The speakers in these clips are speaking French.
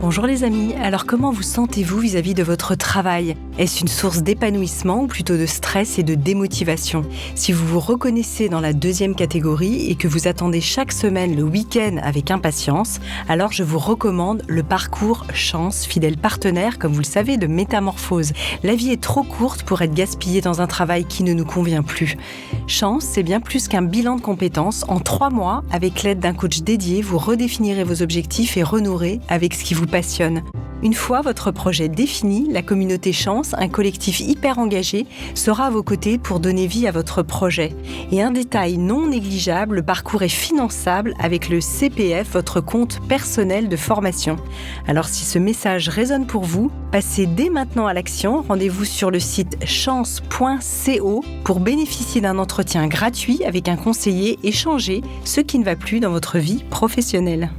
Bonjour les amis, alors comment vous sentez-vous vis-à-vis de votre travail ? Est-ce une source d'épanouissement ou plutôt de stress et de démotivation ? Si vous vous reconnaissez dans la deuxième catégorie et que vous attendez chaque semaine le week-end avec impatience, alors je vous recommande le parcours Chance, fidèle partenaire, comme vous le savez, de Métamorphose. La vie est trop courte pour être gaspillée dans un travail qui ne nous convient plus. Chance, c'est bien plus qu'un bilan de compétences. En 3 mois, avec l'aide d'un coach dédié, vous redéfinirez vos objectifs et renouerez avec ce qui vous passionne. Une fois votre projet défini, la communauté Chance, un collectif hyper engagé, sera à vos côtés pour donner vie à votre projet. Et un détail non négligeable, le parcours est finançable avec le CPF, votre compte personnel de formation. Alors si ce message résonne pour vous, passez dès maintenant à l'action. Rendez-vous sur le site chance.co pour bénéficier d'un entretien gratuit avec un conseiller et changer ce qui ne va plus dans votre vie professionnelle.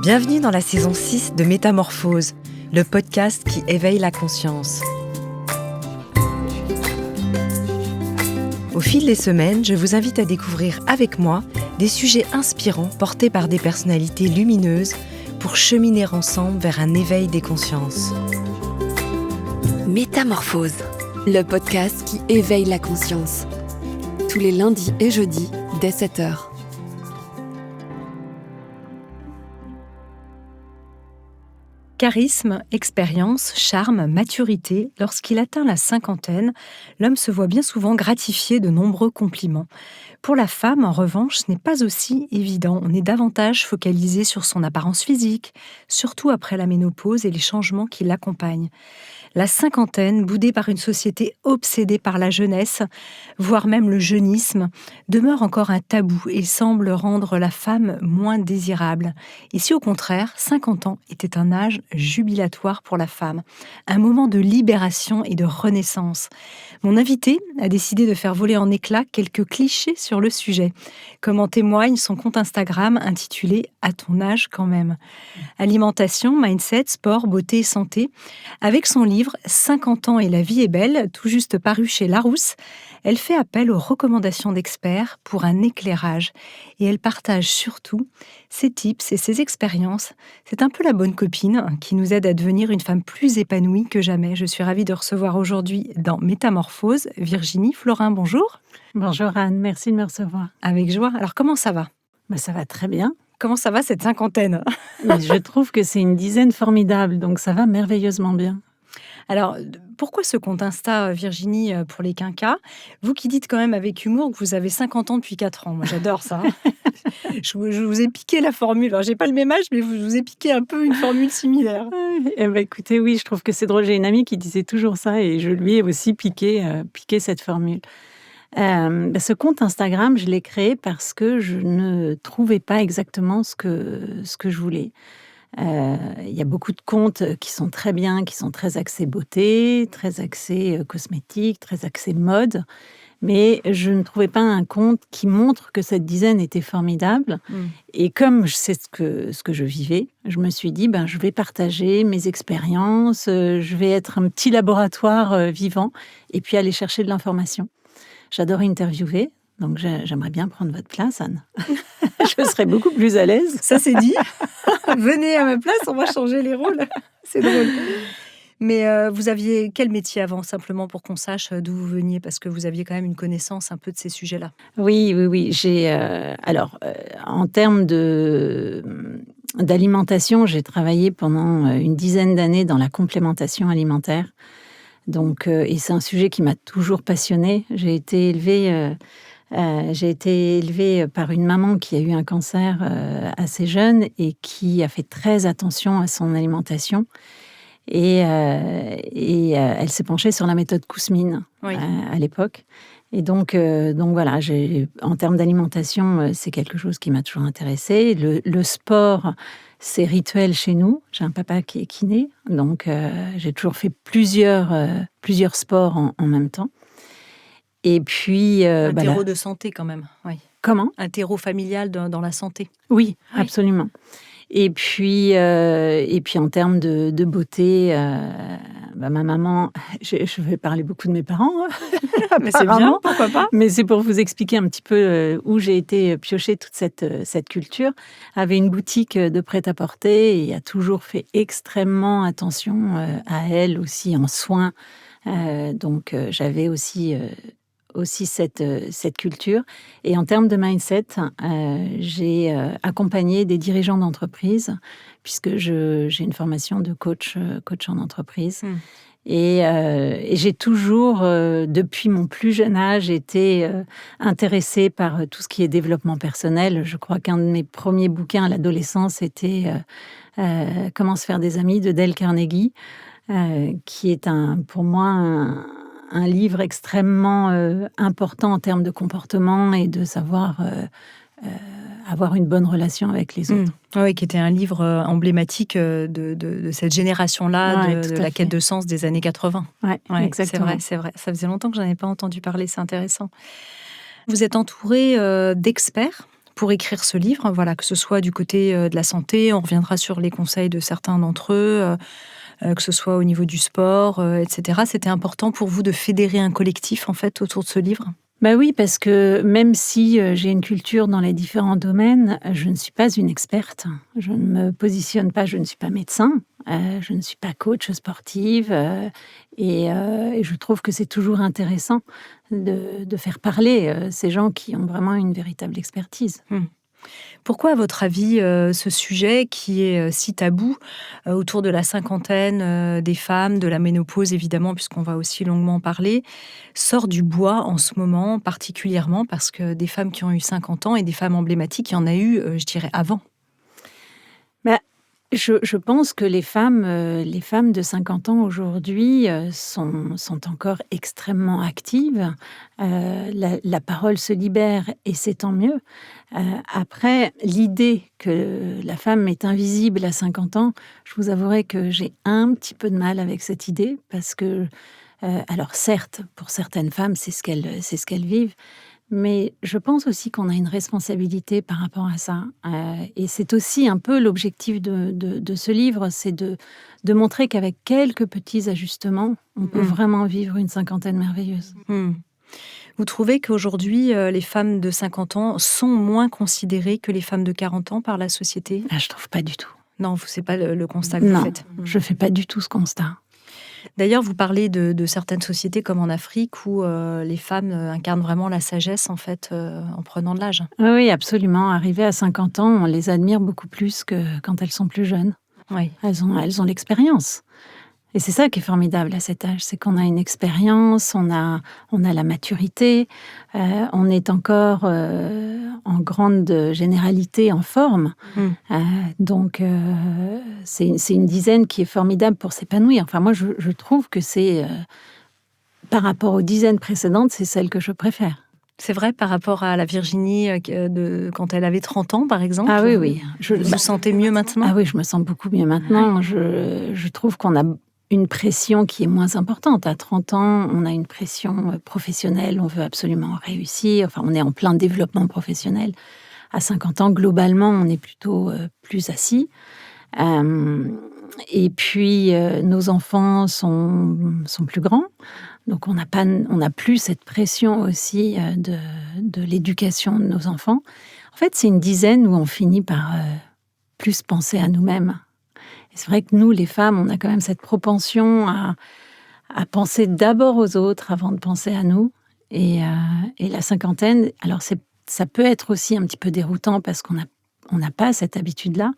Bienvenue dans la saison 6 de Métamorphose, le podcast qui éveille la conscience. Au fil des semaines, je vous invite à découvrir avec moi des sujets inspirants portés par des personnalités lumineuses pour cheminer ensemble vers un éveil des consciences. Métamorphose, le podcast qui éveille la conscience. Tous les lundis et jeudis dès 7h. Charisme, expérience, charme, maturité, lorsqu'il atteint la cinquantaine, l'homme se voit bien souvent gratifié de nombreux compliments. Pour la femme, en revanche, ce n'est pas aussi évident. On est davantage focalisé sur son apparence physique, surtout après la ménopause et les changements qui l'accompagnent. La cinquantaine, boudée par une société obsédée par la jeunesse, voire même le jeunisme, demeure encore un tabou et semble rendre la femme moins désirable. Et si au contraire, 50 ans était un âge jubilatoire pour la femme, un moment de libération et de renaissance. Mon invité a décidé de faire voler en éclats quelques clichés sur le sujet, comme en témoigne son compte Instagram intitulé « À ton âge quand même ». Alimentation, mindset, sport, beauté et santé. Avec son livre « 50 ans et la vie est belle », tout juste paru chez Larousse, elle fait appel aux recommandations d'experts pour un éclairage et elle partage surtout ses tips et ses expériences. C'est un peu la bonne copine qui nous aide à devenir une femme plus épanouie que jamais. Je suis ravie de recevoir aujourd'hui dans Métamorphose Virginie Florin. Bonjour. Bonjour Anne, merci de me recevoir. Avec joie. Alors comment ça va ? Ça va très bien. Comment ça va cette cinquantaine ? Mais je trouve que c'est une dizaine formidable, donc ça va merveilleusement bien. Alors, pourquoi ce compte Insta, Virginie, pour les quinquas ? Vous qui dites quand même avec humour que vous avez 50 ans depuis 4 ans. Moi, j'adore ça. Je vous ai piqué la formule. Alors, j'ai pas le même âge, mais je vous ai piqué un peu une formule similaire. Écoutez, oui, je trouve que c'est drôle. J'ai une amie qui disait toujours ça et je lui ai aussi piqué cette formule. Ce compte Instagram, je l'ai créé parce que je ne trouvais pas exactement ce que je voulais. Il y a beaucoup de comptes qui sont très bien, qui sont très axés beauté, très axés cosmétique, très axés mode. Mais je ne trouvais pas un compte qui montre que cette dizaine était formidable. Et comme je sais ce que je vivais, je me suis dit, je vais partager mes expériences, je vais être un petit laboratoire vivant et puis aller chercher de l'information. J'adore interviewer, donc j'aimerais bien prendre votre place, Anne. Je serais beaucoup plus à l'aise. Ça, c'est dit. Venez à ma place, on va changer les rôles. C'est drôle. Mais vous aviez quel métier avant, simplement pour qu'on sache d'où vous veniez, parce que vous aviez quand même une connaissance un peu de ces sujets-là. Oui. En termes d'alimentation, j'ai travaillé pendant une dizaine d'années dans la complémentation alimentaire. Donc, et c'est un sujet qui m'a toujours passionnée. J'ai été élevée par une maman qui a eu un cancer assez jeune et qui a fait très attention à son alimentation. Et elle s'est penchée sur la méthode Kousmine à l'époque. Et donc voilà, en termes d'alimentation, c'est quelque chose qui m'a toujours intéressée. Le sport, c'est rituel chez nous. J'ai un papa qui est kiné, donc j'ai toujours fait plusieurs sports en même temps. Et puis un terreau de santé quand même. Oui. Comment ? Un terreau familial dans la santé. Oui, absolument. Et puis en termes de beauté, ma maman, je vais parler beaucoup de mes parents, Mais c'est bien, apparemment, pourquoi pas? mais c'est pour vous expliquer un petit peu où j'ai été piocher toute cette culture. Avait une boutique de prêt-à-porter et a toujours fait extrêmement attention à elle aussi en soins. Donc j'avais aussi cette culture. Et en termes de mindset, j'ai accompagné des dirigeants d'entreprise, puisque j'ai une formation de coach en entreprise. Mmh. Et j'ai toujours, depuis mon plus jeune âge, été intéressée par tout ce qui est développement personnel. Je crois qu'un de mes premiers bouquins à l'adolescence était Comment se faire des amis de Dale Carnegie, qui est pour moi un livre extrêmement important en termes de comportement et de savoir avoir une bonne relation avec les autres. Oui, qui était un livre emblématique de cette génération-là, Ouais, de tout à la fait. quête de sens des années 80. Ouais, Ouais, exactement. c'est vrai. Ça faisait longtemps que je n'en avais pas entendu parler, c'est intéressant. Vous êtes entouré d'experts pour écrire ce livre, voilà, que ce soit du côté de la santé, on reviendra sur les conseils de certains d'entre eux, que ce soit au niveau du sport, etc. C'était important pour vous de fédérer un collectif, en fait, autour de ce livre? Bah oui, parce que même si j'ai une culture dans les différents domaines, je ne suis pas une experte. Je ne me positionne pas, je ne suis pas médecin, je ne suis pas coach sportive, et je trouve que c'est toujours intéressant de faire parler ces gens qui ont vraiment une véritable expertise. Pourquoi, à votre avis, ce sujet qui est si tabou autour de la cinquantaine des femmes, de la ménopause évidemment, puisqu'on va aussi longuement en parler, sort du bois en ce moment particulièrement parce que des femmes qui ont eu 50 ans et des femmes emblématiques, il y en a eu, je dirais, avant? Bah, je pense que les femmes de 50 ans aujourd'hui sont encore extrêmement actives. La parole se libère et c'est tant mieux. Après, l'idée que la femme est invisible à 50 ans, je vous avouerai que j'ai un petit peu de mal avec cette idée parce que, alors certes, pour certaines femmes, c'est ce qu'elles vivent, mais je pense aussi qu'on a une responsabilité par rapport à ça. Et c'est aussi un peu l'objectif de ce livre, c'est de montrer qu'avec quelques petits ajustements, on peut vraiment vivre une cinquantaine merveilleuse. Vous trouvez qu'aujourd'hui, les femmes de 50 ans sont moins considérées que les femmes de 40 ans par la société? Ah, je trouve pas du tout. Non, c'est pas le constat que vous Non, faites. je fais pas du tout ce constat. D'ailleurs, vous parlez de certaines sociétés comme en Afrique où les femmes incarnent vraiment la sagesse en fait en prenant de l'âge. Oui, oui, absolument. Arrivées à 50 ans, on les admire beaucoup plus que quand elles sont plus jeunes. Oui. Elles ont l'expérience. Et c'est ça qui est formidable à cet âge, c'est qu'on a une expérience, on a la maturité, on est encore en grande généralité en forme. Donc, c'est une dizaine qui est formidable pour s'épanouir. Enfin, moi, je trouve que c'est, par rapport aux dizaines précédentes, c'est celle que je préfère. C'est vrai par rapport à la Virginie quand elle avait 30 ans, par exemple? Ah oui, oui. Vous vous sentez mieux maintenant? Ah oui, je me sens beaucoup mieux maintenant. Je trouve qu'on a une pression qui est moins importante. À 30 ans, on a une pression professionnelle, on veut absolument réussir. Enfin, on est en plein développement professionnel. À 50 ans, globalement, on est plutôt plus assis. Et puis, nos enfants sont plus grands. Donc, on n'a plus cette pression aussi de l'éducation de nos enfants. En fait, c'est une dizaine où on finit par plus penser à nous-mêmes. Et c'est vrai que nous, les femmes, on a quand même cette propension à penser d'abord aux autres avant de penser à nous. Et la cinquantaine, alors ça peut être aussi un petit peu déroutant parce qu'on n'a pas cette habitude-là.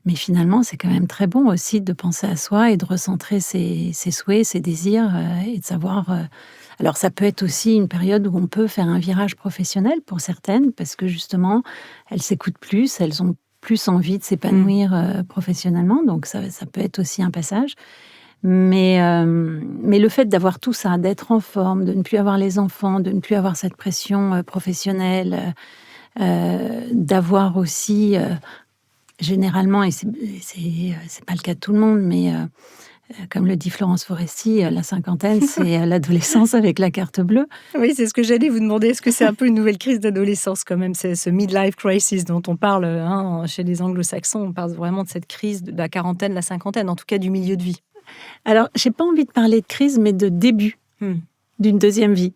Mais finalement, c'est quand même très bon aussi de penser à soi et de recentrer ses souhaits, ses désirs et de savoir... Alors, ça peut être aussi une période où on peut faire un virage professionnel pour certaines parce que justement, elles s'écoutent plus, elles ont plus envie de s'épanouir professionnellement. Donc, ça peut être aussi un passage. Mais le fait d'avoir tout ça, d'être en forme, de ne plus avoir les enfants, de ne plus avoir cette pression professionnelle, d'avoir aussi... généralement, et c'est pas le cas de tout le monde, mais comme le dit Florence Foresti, la cinquantaine, c'est l'adolescence avec la carte bleue. Oui, c'est ce que j'allais vous demander. Est-ce que c'est un peu une nouvelle crise d'adolescence quand même, c'est ce midlife crisis dont on parle chez les anglo-saxons? On parle vraiment de cette crise de la quarantaine, la cinquantaine, en tout cas du milieu de vie. Alors, j'ai pas envie de parler de crise, mais de début d'une deuxième vie.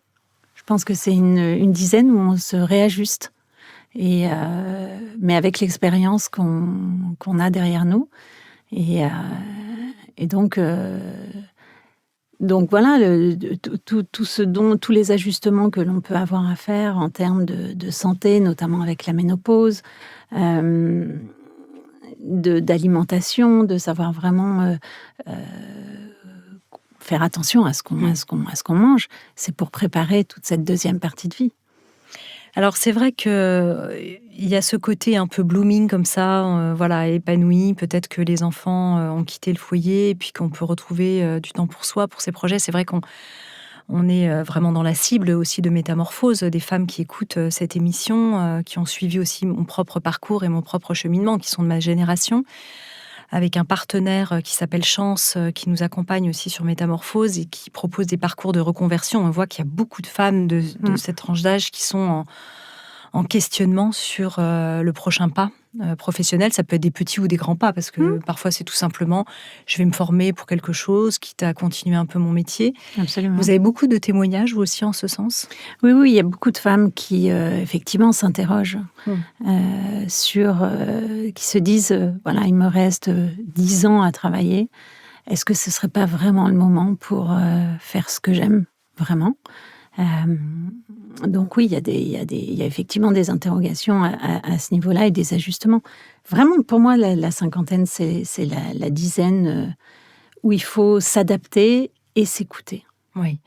Je pense que c'est une dizaine où on se réajuste. Mais avec l'expérience qu'on a derrière nous. Et donc voilà, tous les ajustements que l'on peut avoir à faire en termes de santé, notamment avec la ménopause, d'alimentation, de savoir vraiment faire attention à ce qu'on mange, c'est pour préparer toute cette deuxième partie de vie. Alors c'est vrai que il y a ce côté un peu blooming comme ça, voilà, épanoui. Peut-être que les enfants ont quitté le foyer et puis qu'on peut retrouver du temps pour soi, pour ses projets. C'est vrai qu'on est vraiment dans la cible aussi de Métamorphose, des femmes qui écoutent cette émission, qui ont suivi aussi mon propre parcours et mon propre cheminement, qui sont de ma génération, avec un partenaire qui s'appelle Chance, qui nous accompagne aussi sur Métamorphose et qui propose des parcours de reconversion. On voit qu'il y a beaucoup de femmes de cette tranche d'âge qui sont en questionnement sur le prochain pas professionnel. Ça peut être des petits ou des grands pas, parce que parfois c'est tout simplement, je vais me former pour quelque chose, quitte à continuer un peu mon métier. Absolument. Vous avez beaucoup de témoignages, vous aussi, en ce sens ? Oui, il y a beaucoup de femmes qui, effectivement, s'interrogent qui se disent, voilà, il me reste 10 ans à travailler. Est-ce que ce ne serait pas vraiment le moment pour faire ce que j'aime vraiment ? Donc oui, il y a effectivement des interrogations à ce niveau-là et des ajustements. Vraiment, pour moi, la cinquantaine, c'est la dizaine où il faut s'adapter et s'écouter. Oui.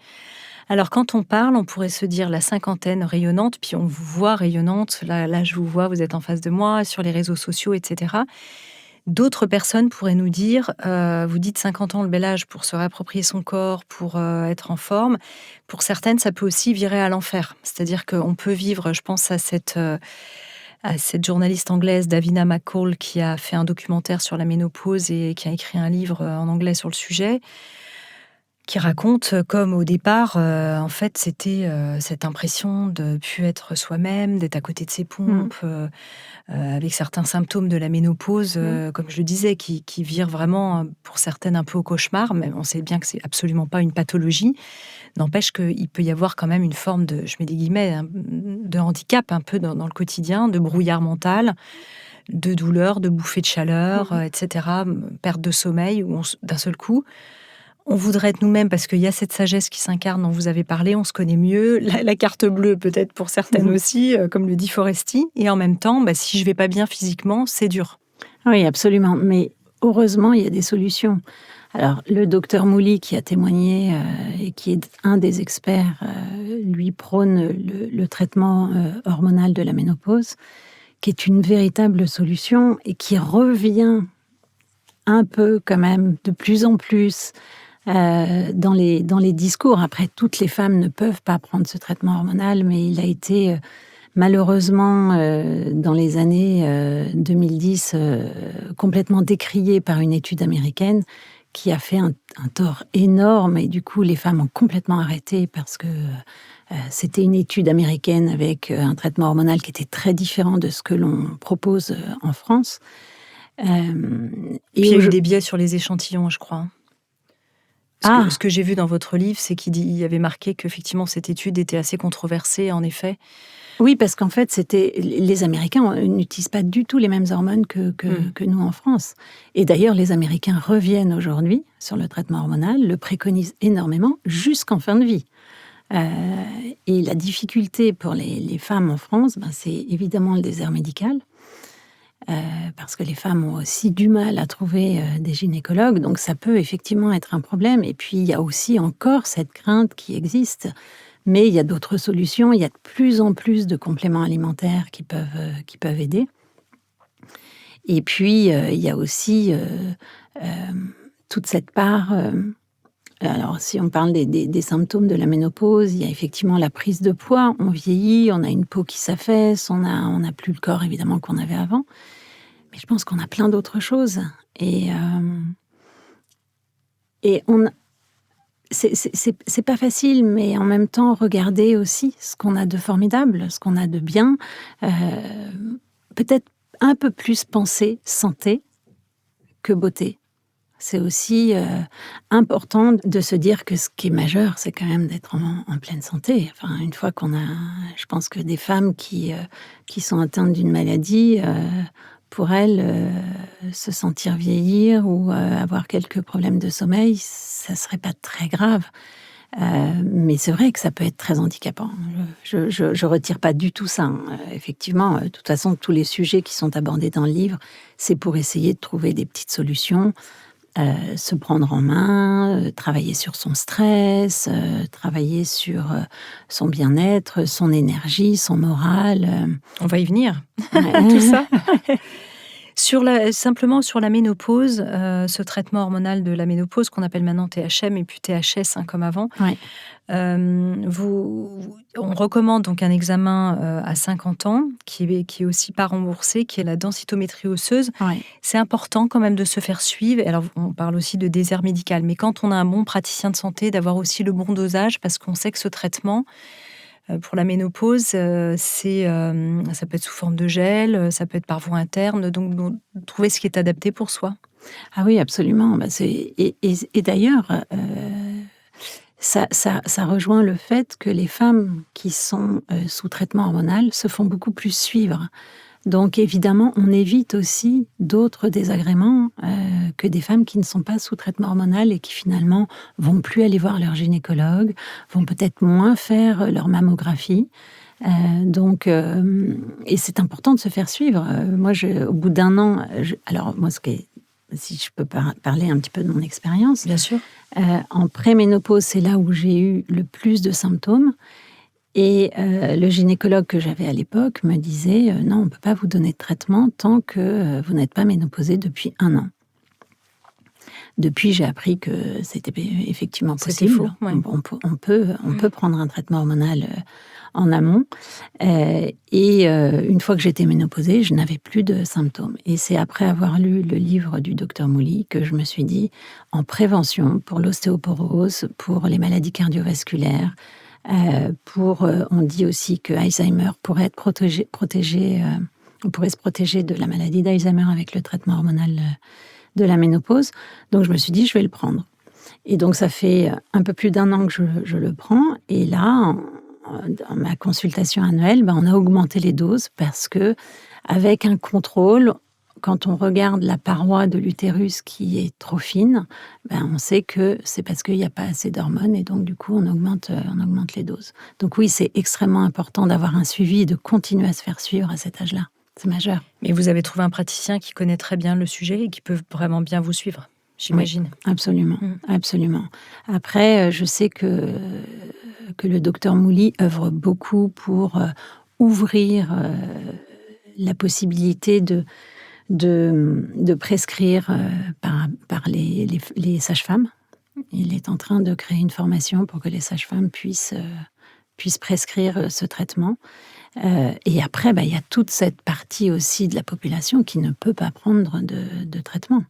Alors, quand on parle, on pourrait se dire la cinquantaine rayonnante, puis on vous voit rayonnante. Là, je vous vois, vous êtes en face de moi, sur les réseaux sociaux, etc. D'autres personnes pourraient nous dire, vous dites 50 ans, le bel âge pour se réapproprier son corps, pour être en forme. Pour certaines, ça peut aussi virer à l'enfer. C'est-à-dire qu'on peut vivre, je pense à cette journaliste anglaise, Davina McCall, qui a fait un documentaire sur la ménopause et qui a écrit un livre en anglais sur le sujet, qui raconte comme au départ, en fait, c'était cette impression de ne plus être soi-même, d'être à côté de ses pompes, avec certains symptômes de la ménopause, comme je le disais, qui virent vraiment, pour certaines, un peu au cauchemar, mais on sait bien que c'est absolument pas une pathologie. N'empêche qu'il peut y avoir quand même une forme de, je mets des guillemets, de handicap un peu dans le quotidien, de brouillard mental, de douleur, de bouffées de chaleur, etc., perte de sommeil, où d'un seul coup, on voudrait être nous-mêmes parce qu'il y a cette sagesse qui s'incarne dont vous avez parlé, on se connaît mieux, la carte bleue peut-être pour certaines aussi, comme le dit Foresti, et en même temps, si je vais pas bien physiquement, c'est dur. Oui, absolument, mais heureusement, il y a des solutions. Alors, le docteur Mouly, qui a témoigné et qui est un des experts, lui prône le traitement hormonal de la ménopause, qui est une véritable solution et qui revient un peu quand même de plus en plus dans les discours. Après, toutes les femmes ne peuvent pas prendre ce traitement hormonal, mais il a été malheureusement dans les années 2010 complètement décrié par une étude américaine qui a fait un tort énorme, et du coup les femmes ont complètement arrêté parce que c'était une étude américaine avec un traitement hormonal qui était très différent de ce que l'on propose en France. Et il y a eu des biais sur les échantillons, je crois. Ce que j'ai vu dans votre livre, c'est qu'il y avait marqué qu'effectivement cette étude était assez controversée, en effet. Oui, parce qu'en fait, les Américains n'utilisent pas du tout les mêmes hormones que nous en France. Et d'ailleurs, les Américains reviennent aujourd'hui sur le traitement hormonal, le préconisent énormément jusqu'en fin de vie. Et la difficulté pour les femmes en France, c'est évidemment le désert médical. Parce que les femmes ont aussi du mal à trouver des gynécologues, donc ça peut effectivement être un problème. Et puis, il y a aussi encore cette crainte qui existe, mais il y a d'autres solutions. Il y a de plus en plus de compléments alimentaires qui peuvent aider. Et puis, il y a aussi toute cette part... alors, si on parle des symptômes de la ménopause, il y a effectivement la prise de poids. On vieillit, on a une peau qui s'affaisse, on n'a plus le corps, évidemment, qu'on avait avant. Mais je pense qu'on a plein d'autres choses. Et c'est pas facile, mais en même temps, regarder aussi ce qu'on a de formidable, ce qu'on a de bien. Peut-être un peu plus penser santé que beauté. C'est aussi important de se dire que ce qui est majeur, c'est quand même d'être en pleine santé. Enfin, une fois qu'on a... Je pense que des femmes qui sont atteintes d'une maladie, pour elles, se sentir vieillir ou avoir quelques problèmes de sommeil, ça serait pas très grave. Mais c'est vrai que ça peut être très handicapant. Je retire pas du tout ça, hein. Effectivement, de toute façon, tous les sujets qui sont abordés dans le livre, c'est pour essayer de trouver des petites solutions, se prendre en main, travailler sur son stress, travailler sur son bien-être, son énergie, son moral. On va y venir, Ouais. tout ça. Simplement sur la ménopause, ce traitement hormonal de la ménopause qu'on appelle maintenant THM et puis THS, hein, comme avant. Ouais. On recommande donc un examen à 50 ans qui est aussi pas remboursé, qui est la densitométrie osseuse. Ouais. C'est important quand même de se faire suivre. Alors, on parle aussi de désert médical, mais quand on a un bon praticien de santé, d'avoir aussi le bon dosage, parce qu'on sait que ce traitement, pour la ménopause, ça peut être sous forme de gel, ça peut être par voie interne, donc trouver ce qui est adapté pour soi. Ah oui, absolument. Et d'ailleurs, ça rejoint le fait que les femmes qui sont sous traitement hormonal se font beaucoup plus suivre. Donc évidemment, on évite aussi d'autres désagréments que des femmes qui ne sont pas sous traitement hormonal et qui finalement vont plus aller voir leur gynécologue, vont peut-être moins faire leur mammographie. Et c'est important de se faire suivre. Moi, au bout d'un an, alors moi, si je peux parler un petit peu de mon expérience. Bien sûr. En préménopause, c'est là où j'ai eu le plus de symptômes. Et le gynécologue que j'avais à l'époque me disait non, on ne peut pas vous donner de traitement tant que vous n'êtes pas ménopausée depuis 1 an. Depuis, j'ai appris que c'était effectivement possible. Faux, ouais. On peut prendre un traitement hormonal en amont. Une fois que j'étais ménopausée, je n'avais plus de symptômes. Et c'est après avoir lu le livre du docteur Mouly que je me suis dit, en prévention pour l'ostéoporose, pour les maladies cardiovasculaires, on dit aussi que Alzheimer pourrait être protégé, on pourrait se protéger de la maladie d'Alzheimer avec le traitement hormonal de la ménopause. Donc je me suis dit, je vais le prendre. Et donc ça fait un peu plus d'1 an que je le prends. Et là, dans ma consultation annuelle, on a augmenté les doses parce que, avec un contrôle, quand on regarde la paroi de l'utérus qui est trop fine, on sait que c'est parce qu'il n'y a pas assez d'hormones et donc du coup on augmente les doses. Donc oui, c'est extrêmement important d'avoir un suivi et de continuer à se faire suivre à cet âge-là. C'est majeur. Mais vous avez trouvé un praticien qui connaît très bien le sujet et qui peut vraiment bien vous suivre, j'imagine. Oui, absolument, absolument. Après, je sais que le docteur Mouly œuvre beaucoup pour ouvrir la possibilité de prescrire par les sages-femmes. Il est en train de créer une formation pour que les sages-femmes puissent prescrire ce traitement. Et après, il y a toute cette partie aussi de la population qui ne peut pas prendre de traitement.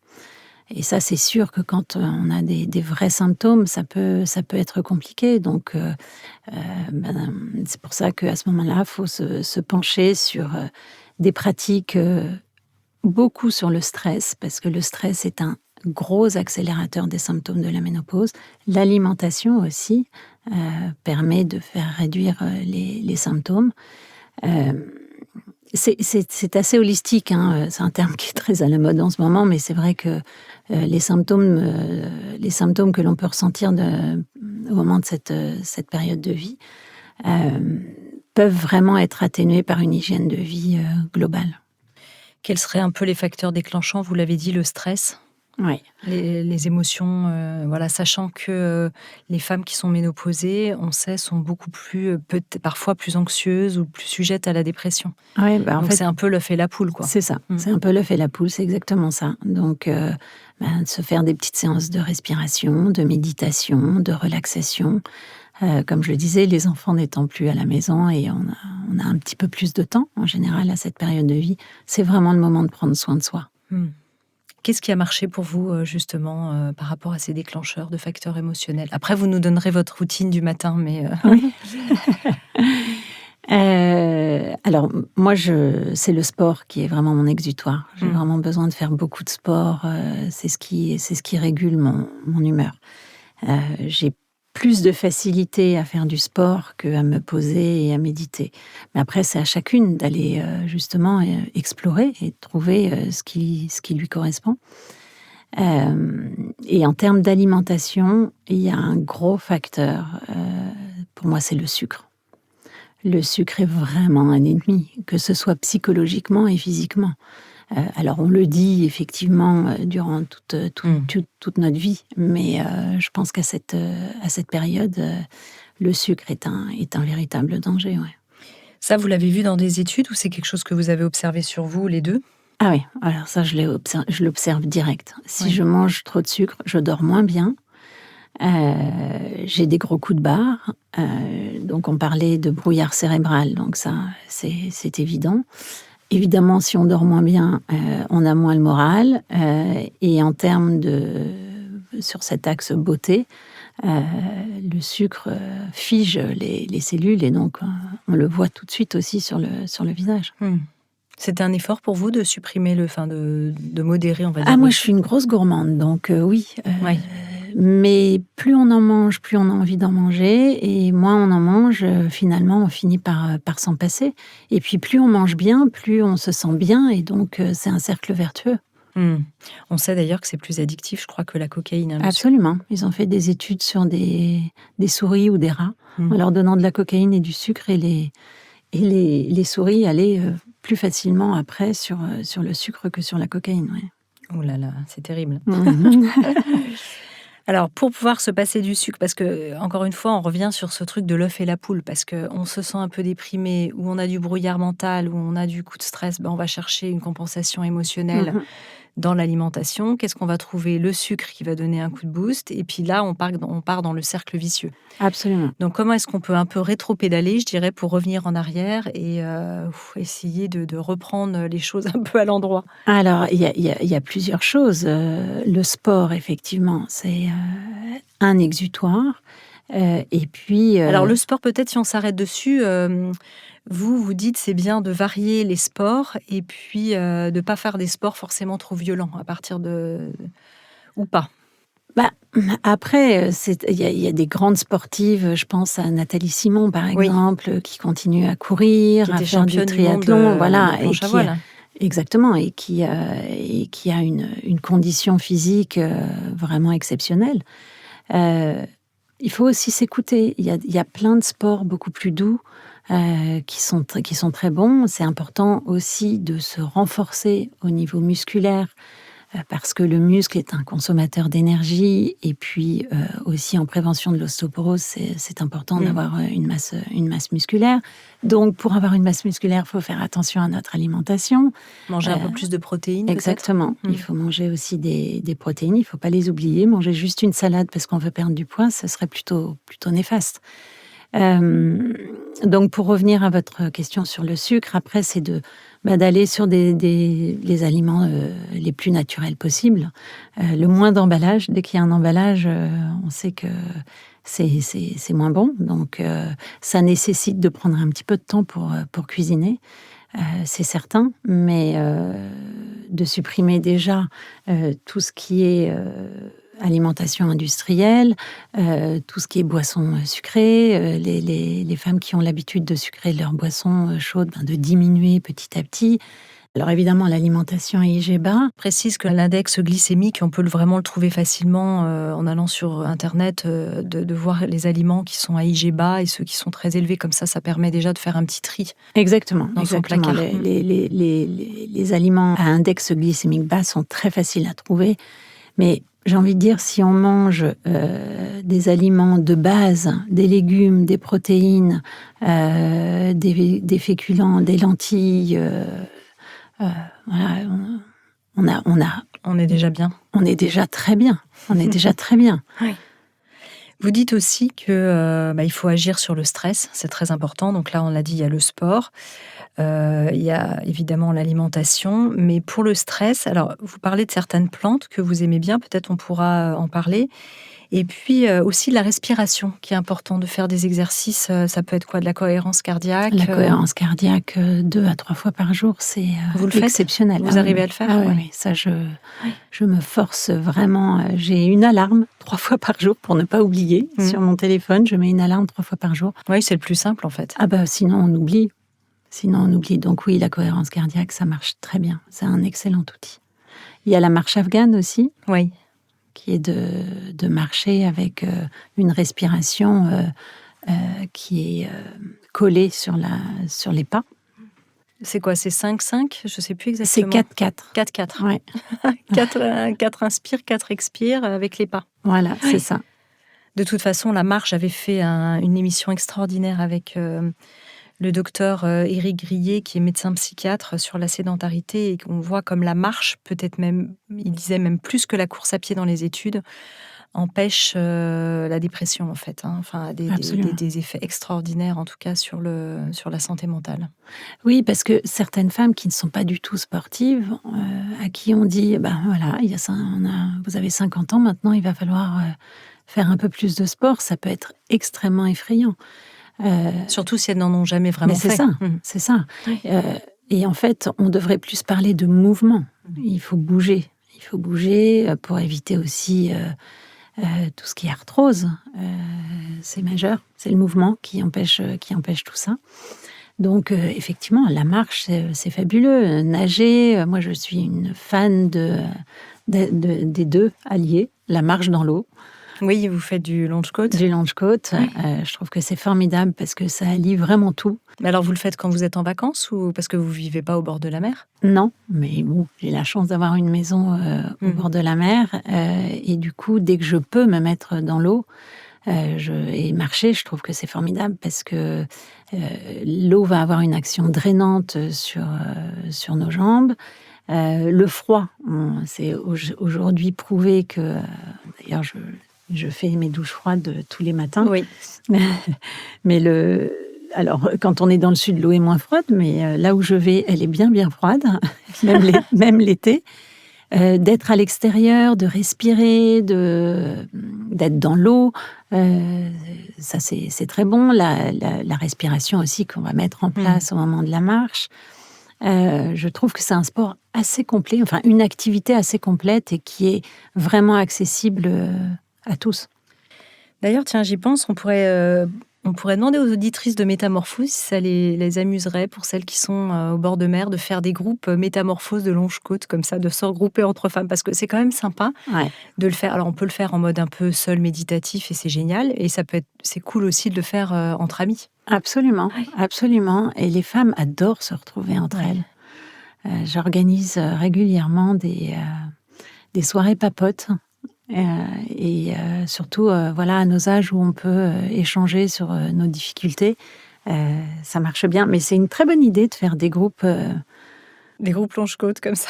Et ça, c'est sûr que quand on a des vrais symptômes, ça peut être compliqué. Donc, c'est pour ça qu'à ce moment-là, il faut se pencher sur des pratiques, beaucoup sur le stress, parce que le stress est un gros accélérateur des symptômes de la ménopause. L'alimentation aussi permet de faire réduire les symptômes. C'est assez holistique, hein. C'est un terme qui est très à la mode en ce moment, mais c'est vrai que les symptômes que l'on peut ressentir au moment de cette période de vie peuvent vraiment être atténués par une hygiène de vie globale. Quels seraient un peu les facteurs déclenchants? Vous l'avez dit, le stress. Oui. Les émotions, sachant que les femmes qui sont ménopausées, on sait, sont beaucoup plus, peut-être parfois plus anxieuses ou plus sujettes à la dépression. Ouais, en fait, c'est un peu l'œuf et la poule, quoi. C'est ça, c'est un peu l'œuf et la poule, c'est exactement ça. Donc, se faire des petites séances de respiration, de méditation, de relaxation. Comme je le disais, les enfants n'étant plus à la maison et on a un petit peu plus de temps, en général, à cette période de vie, c'est vraiment le moment de prendre soin de soi. Qu'est-ce qui a marché pour vous, justement, par rapport à ces déclencheurs de facteurs émotionnels? Après, vous nous donnerez votre routine du matin, mais... Oui. Alors, moi, c'est le sport qui est vraiment mon exutoire. J'ai vraiment besoin de faire beaucoup de sport. C'est ce qui régule mon humeur. J'ai plus de facilité à faire du sport qu'à me poser et à méditer. Mais après, c'est à chacune d'aller justement explorer et trouver ce qui lui correspond. Et en termes d'alimentation, il y a un gros facteur. Pour moi, c'est le sucre. Le sucre est vraiment un ennemi, que ce soit psychologiquement et physiquement. Alors, on le dit effectivement durant toute notre vie, mais je pense qu'à cette période, le sucre est un véritable danger. Ouais. Ça, vous l'avez vu dans des études ou c'est quelque chose que vous avez observé sur vous, les deux? Ah oui, alors ça, je l'observe direct. Si je mange trop de sucre, je dors moins bien. J'ai des gros coups de barre. Donc, on parlait de brouillard cérébral, donc ça, c'est évident. Évidemment, si on dort moins bien, on a moins le moral. Et en termes sur cet axe beauté, le sucre fige les cellules et donc on le voit tout de suite aussi sur le visage. C'était un effort pour vous de supprimer de modérer, on va dire. Ah, moi, je suis une grosse gourmande, donc oui. Mais plus on en mange, plus on a envie d'en manger. Et moins on en mange, finalement, on finit par s'en passer. Et puis, plus on mange bien, plus on se sent bien. Et donc, c'est un cercle vertueux. On sait d'ailleurs que c'est plus addictif, je crois, que la cocaïne. Absolument. Ils ont fait des études sur des souris ou des rats, en leur donnant de la cocaïne et du sucre. Et les souris allaient plus facilement après sur le sucre que sur la cocaïne. Ouais. Oh là là, c'est terrible. Alors, pour pouvoir se passer du sucre, parce que, encore une fois, on revient sur ce truc de l'œuf et la poule, parce qu'on se sent un peu déprimé, ou on a du brouillard mental, ou on a du coup de stress, on va chercher une compensation émotionnelle dans l'alimentation. Qu'est-ce qu'on va trouver? Le sucre qui va donner un coup de boost, et puis là, on part dans le cercle vicieux. Absolument. Donc, comment est-ce qu'on peut un peu rétro-pédaler, je dirais, pour revenir en arrière et essayer de reprendre les choses un peu à l'endroit? Alors, il y a plusieurs choses. Le sport, effectivement, c'est un exutoire. Et puis... Alors, le sport, peut-être, si on s'arrête dessus, vous dites c'est bien de varier les sports et puis de ne pas faire des sports forcément trop violents à partir de... ou pas. Après, il y a des grandes sportives, je pense à Nathalie Simon, par exemple, qui continue à courir, à faire du triathlon, voilà, et exactement, et qui a une condition physique vraiment exceptionnelle. Il faut aussi s'écouter. Il y a plein de sports beaucoup plus doux qui sont très bons. C'est important aussi de se renforcer au niveau musculaire parce que le muscle est un consommateur d'énergie et puis aussi en prévention de l'ostéoporose, c'est important d'avoir une masse musculaire. Donc, pour avoir une masse musculaire, il faut faire attention à notre alimentation. Manger un peu plus de protéines, exactement. Il faut manger aussi des protéines, il ne faut pas les oublier. Manger juste une salade parce qu'on veut perdre du poids, ce serait plutôt néfaste. Donc, pour revenir à votre question sur le sucre, après, c'est d'aller sur les aliments les plus naturels possibles. Le moins d'emballage. Dès qu'il y a un emballage, on sait que c'est moins bon. Donc, ça nécessite de prendre un petit peu de temps pour cuisiner. C'est certain, mais de supprimer déjà tout ce qui est alimentation industrielle, tout ce qui est boissons sucrées, les femmes qui ont l'habitude de sucrer leurs boissons chaudes, de diminuer petit à petit. Alors évidemment, l'alimentation à IG bas. Je précise que l'index glycémique, on peut vraiment le trouver facilement en allant sur Internet, de voir les aliments qui sont à IG bas et ceux qui sont très élevés. Comme ça permet déjà de faire un petit tri. Exactement. Dans son placard. Les aliments à index glycémique bas sont très faciles à trouver. Mais j'ai envie de dire, si on mange des aliments de base, des légumes, des protéines, des féculents, des lentilles... voilà, on est déjà bien. On est déjà très bien. On est déjà très bien. Oui. Vous dites aussi que il faut agir sur le stress, c'est très important. Donc là, on l'a dit, il y a le sport, il y a évidemment l'alimentation, mais pour le stress, alors vous parlez de certaines plantes que vous aimez bien, peut-être on pourra en parler. Et puis aussi la respiration, qui est important de faire des exercices. Ça peut être quoi? De la cohérence cardiaque? La cohérence cardiaque, 2 à 3 fois par jour, c'est Vous le faites? exceptionnel. Vous arrivez à le faire? Ah oui, Ouais. oui, ça je me force vraiment. J'ai une alarme 3 fois par jour pour ne pas oublier. Sur mon téléphone, je mets une alarme 3 fois par jour. Oui, c'est le plus simple en fait. Ah bah sinon on oublie. Donc oui, la cohérence cardiaque, ça marche très bien. C'est un excellent outil. Il y a la marche afghane aussi, Oui. qui est de marcher avec une respiration qui est collée sur les pas. C'est quoi? C'est 5-5? Je ne sais plus C'est exactement. 4-4. 4-4. Ouais. 4 inspire, 4 expire avec les pas. Voilà, c'est ça. De toute façon, la marche, j'avais fait une émission extraordinaire avec le docteur Éric Grillet, qui est médecin psychiatre, sur la sédentarité, et qu'on voit comme la marche, peut-être même, il disait même plus que la course à pied dans les études, empêche la dépression en fait. Enfin, des effets extraordinaires en tout cas sur la santé mentale. Oui, parce que certaines femmes qui ne sont pas du tout sportives, à qui on dit, voilà, vous avez 50 ans maintenant, il va falloir faire un peu plus de sport, ça peut être extrêmement effrayant. Surtout si elles n'en ont jamais vraiment fait. C'est ça. Et en fait, on devrait plus parler de mouvement. Il faut bouger. Il faut bouger pour éviter aussi tout ce qui est arthrose. C'est majeur. C'est le mouvement qui empêche tout ça. Donc, effectivement, la marche, c'est fabuleux. Nager, moi, je suis une fan des deux alliés, la marche dans l'eau. Oui, vous faites du longe-côte. Du longe-côte. Oui. Je trouve que c'est formidable parce que ça allie vraiment tout. Mais alors, vous le faites quand vous êtes en vacances ou parce que vous ne vivez pas au bord de la mer? Non, mais bon, j'ai la chance d'avoir une maison au bord de la mer. Et du coup, dès que je peux me mettre dans l'eau et marcher, je trouve que c'est formidable parce que l'eau va avoir une action drainante sur nos jambes. Le froid, c'est aujourd'hui prouvé que... D'ailleurs, je fais mes douches froides tous les matins. Oui. Mais alors, quand on est dans le sud, l'eau est moins froide, mais là où je vais, elle est bien, bien froide, même l'été. D'être à l'extérieur, de respirer, d'être dans l'eau, ça c'est très bon. La respiration aussi qu'on va mettre en place au moment de la marche. Je trouve que c'est un sport assez complet, enfin une activité assez complète et qui est vraiment accessible à tous. D'ailleurs, tiens, j'y pense, on pourrait demander aux auditrices de Métamorphose si ça les amuserait, pour celles qui sont au bord de mer, de faire des groupes Métamorphose de longe-côte, comme ça, de se regrouper entre femmes, parce que c'est quand même sympa de le faire. Alors, on peut le faire en mode un peu seul, méditatif, et c'est génial. Et c'est cool aussi de le faire entre amis. Absolument, absolument. Et les femmes adorent se retrouver entre elles. J'organise régulièrement des soirées papotes. Et surtout, voilà, à nos âges où on peut échanger sur nos difficultés, ça marche bien. Mais c'est une très bonne idée de faire des groupes... Des groupes longe-côte comme ça.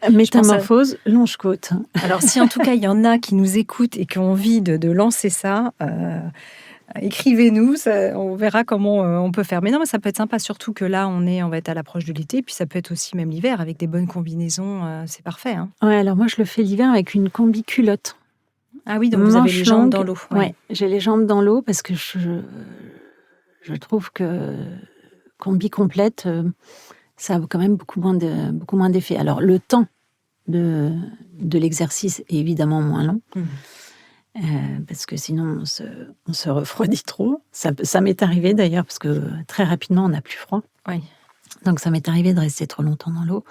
Métamorphose, longe-côte. Alors, si en tout cas, il y en a qui nous écoutent et qui ont envie de lancer ça... écrivez-nous, on verra comment on peut faire. Mais non, mais ça peut être sympa, surtout que là, on va être à l'approche de l'été, puis ça peut être aussi même l'hiver, avec des bonnes combinaisons, c'est parfait. Ouais, alors moi, je le fais l'hiver avec une combi-culotte. Ah oui, donc vous avez les jambes dans l'eau. Ouais, j'ai les jambes dans l'eau parce que je trouve que combi complète, ça a quand même beaucoup moins d'effet. Alors, le temps de l'exercice est évidemment moins long. Parce que sinon on se refroidit trop. Ça m'est arrivé d'ailleurs, parce que très rapidement on n'a plus froid. Oui. Donc ça m'est arrivé de rester trop longtemps dans l'eau.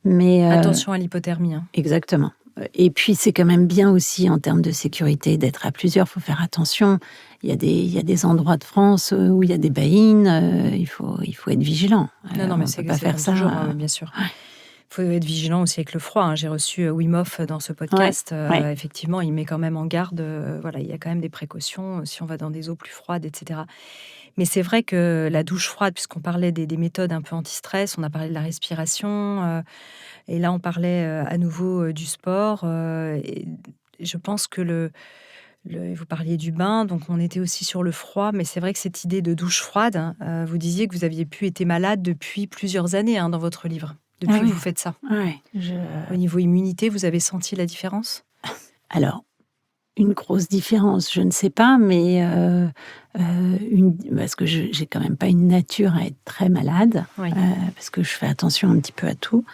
Mais attention à l'hypothermie. Exactement. Et puis c'est quand même bien aussi en termes de sécurité d'être à plusieurs. Il faut faire attention. Il y a des endroits de France où il y a des baïnes. Il faut être vigilant. Non, mais c'est pas faire ça. Toujours, bien sûr. Il faut être vigilant aussi avec le froid. J'ai reçu Wim Hof dans ce podcast. Effectivement, il met quand même en garde. Voilà, il y a quand même des précautions si on va dans des eaux plus froides, etc. Mais c'est vrai que la douche froide, puisqu'on parlait des méthodes un peu anti-stress, on a parlé de la respiration, et là on parlait à nouveau du sport. Et je pense que vous parliez du bain, donc on était aussi sur le froid, mais c'est vrai que cette idée de douche froide, vous disiez que vous aviez été malade depuis plusieurs années dans votre livre. Depuis que vous faites ça. Ouais, Au niveau immunité, vous avez senti la différence? Alors, une grosse différence, je ne sais pas, mais parce que j'ai quand même pas une nature à être très malade, Oui. parce que je fais attention un petit peu à tout.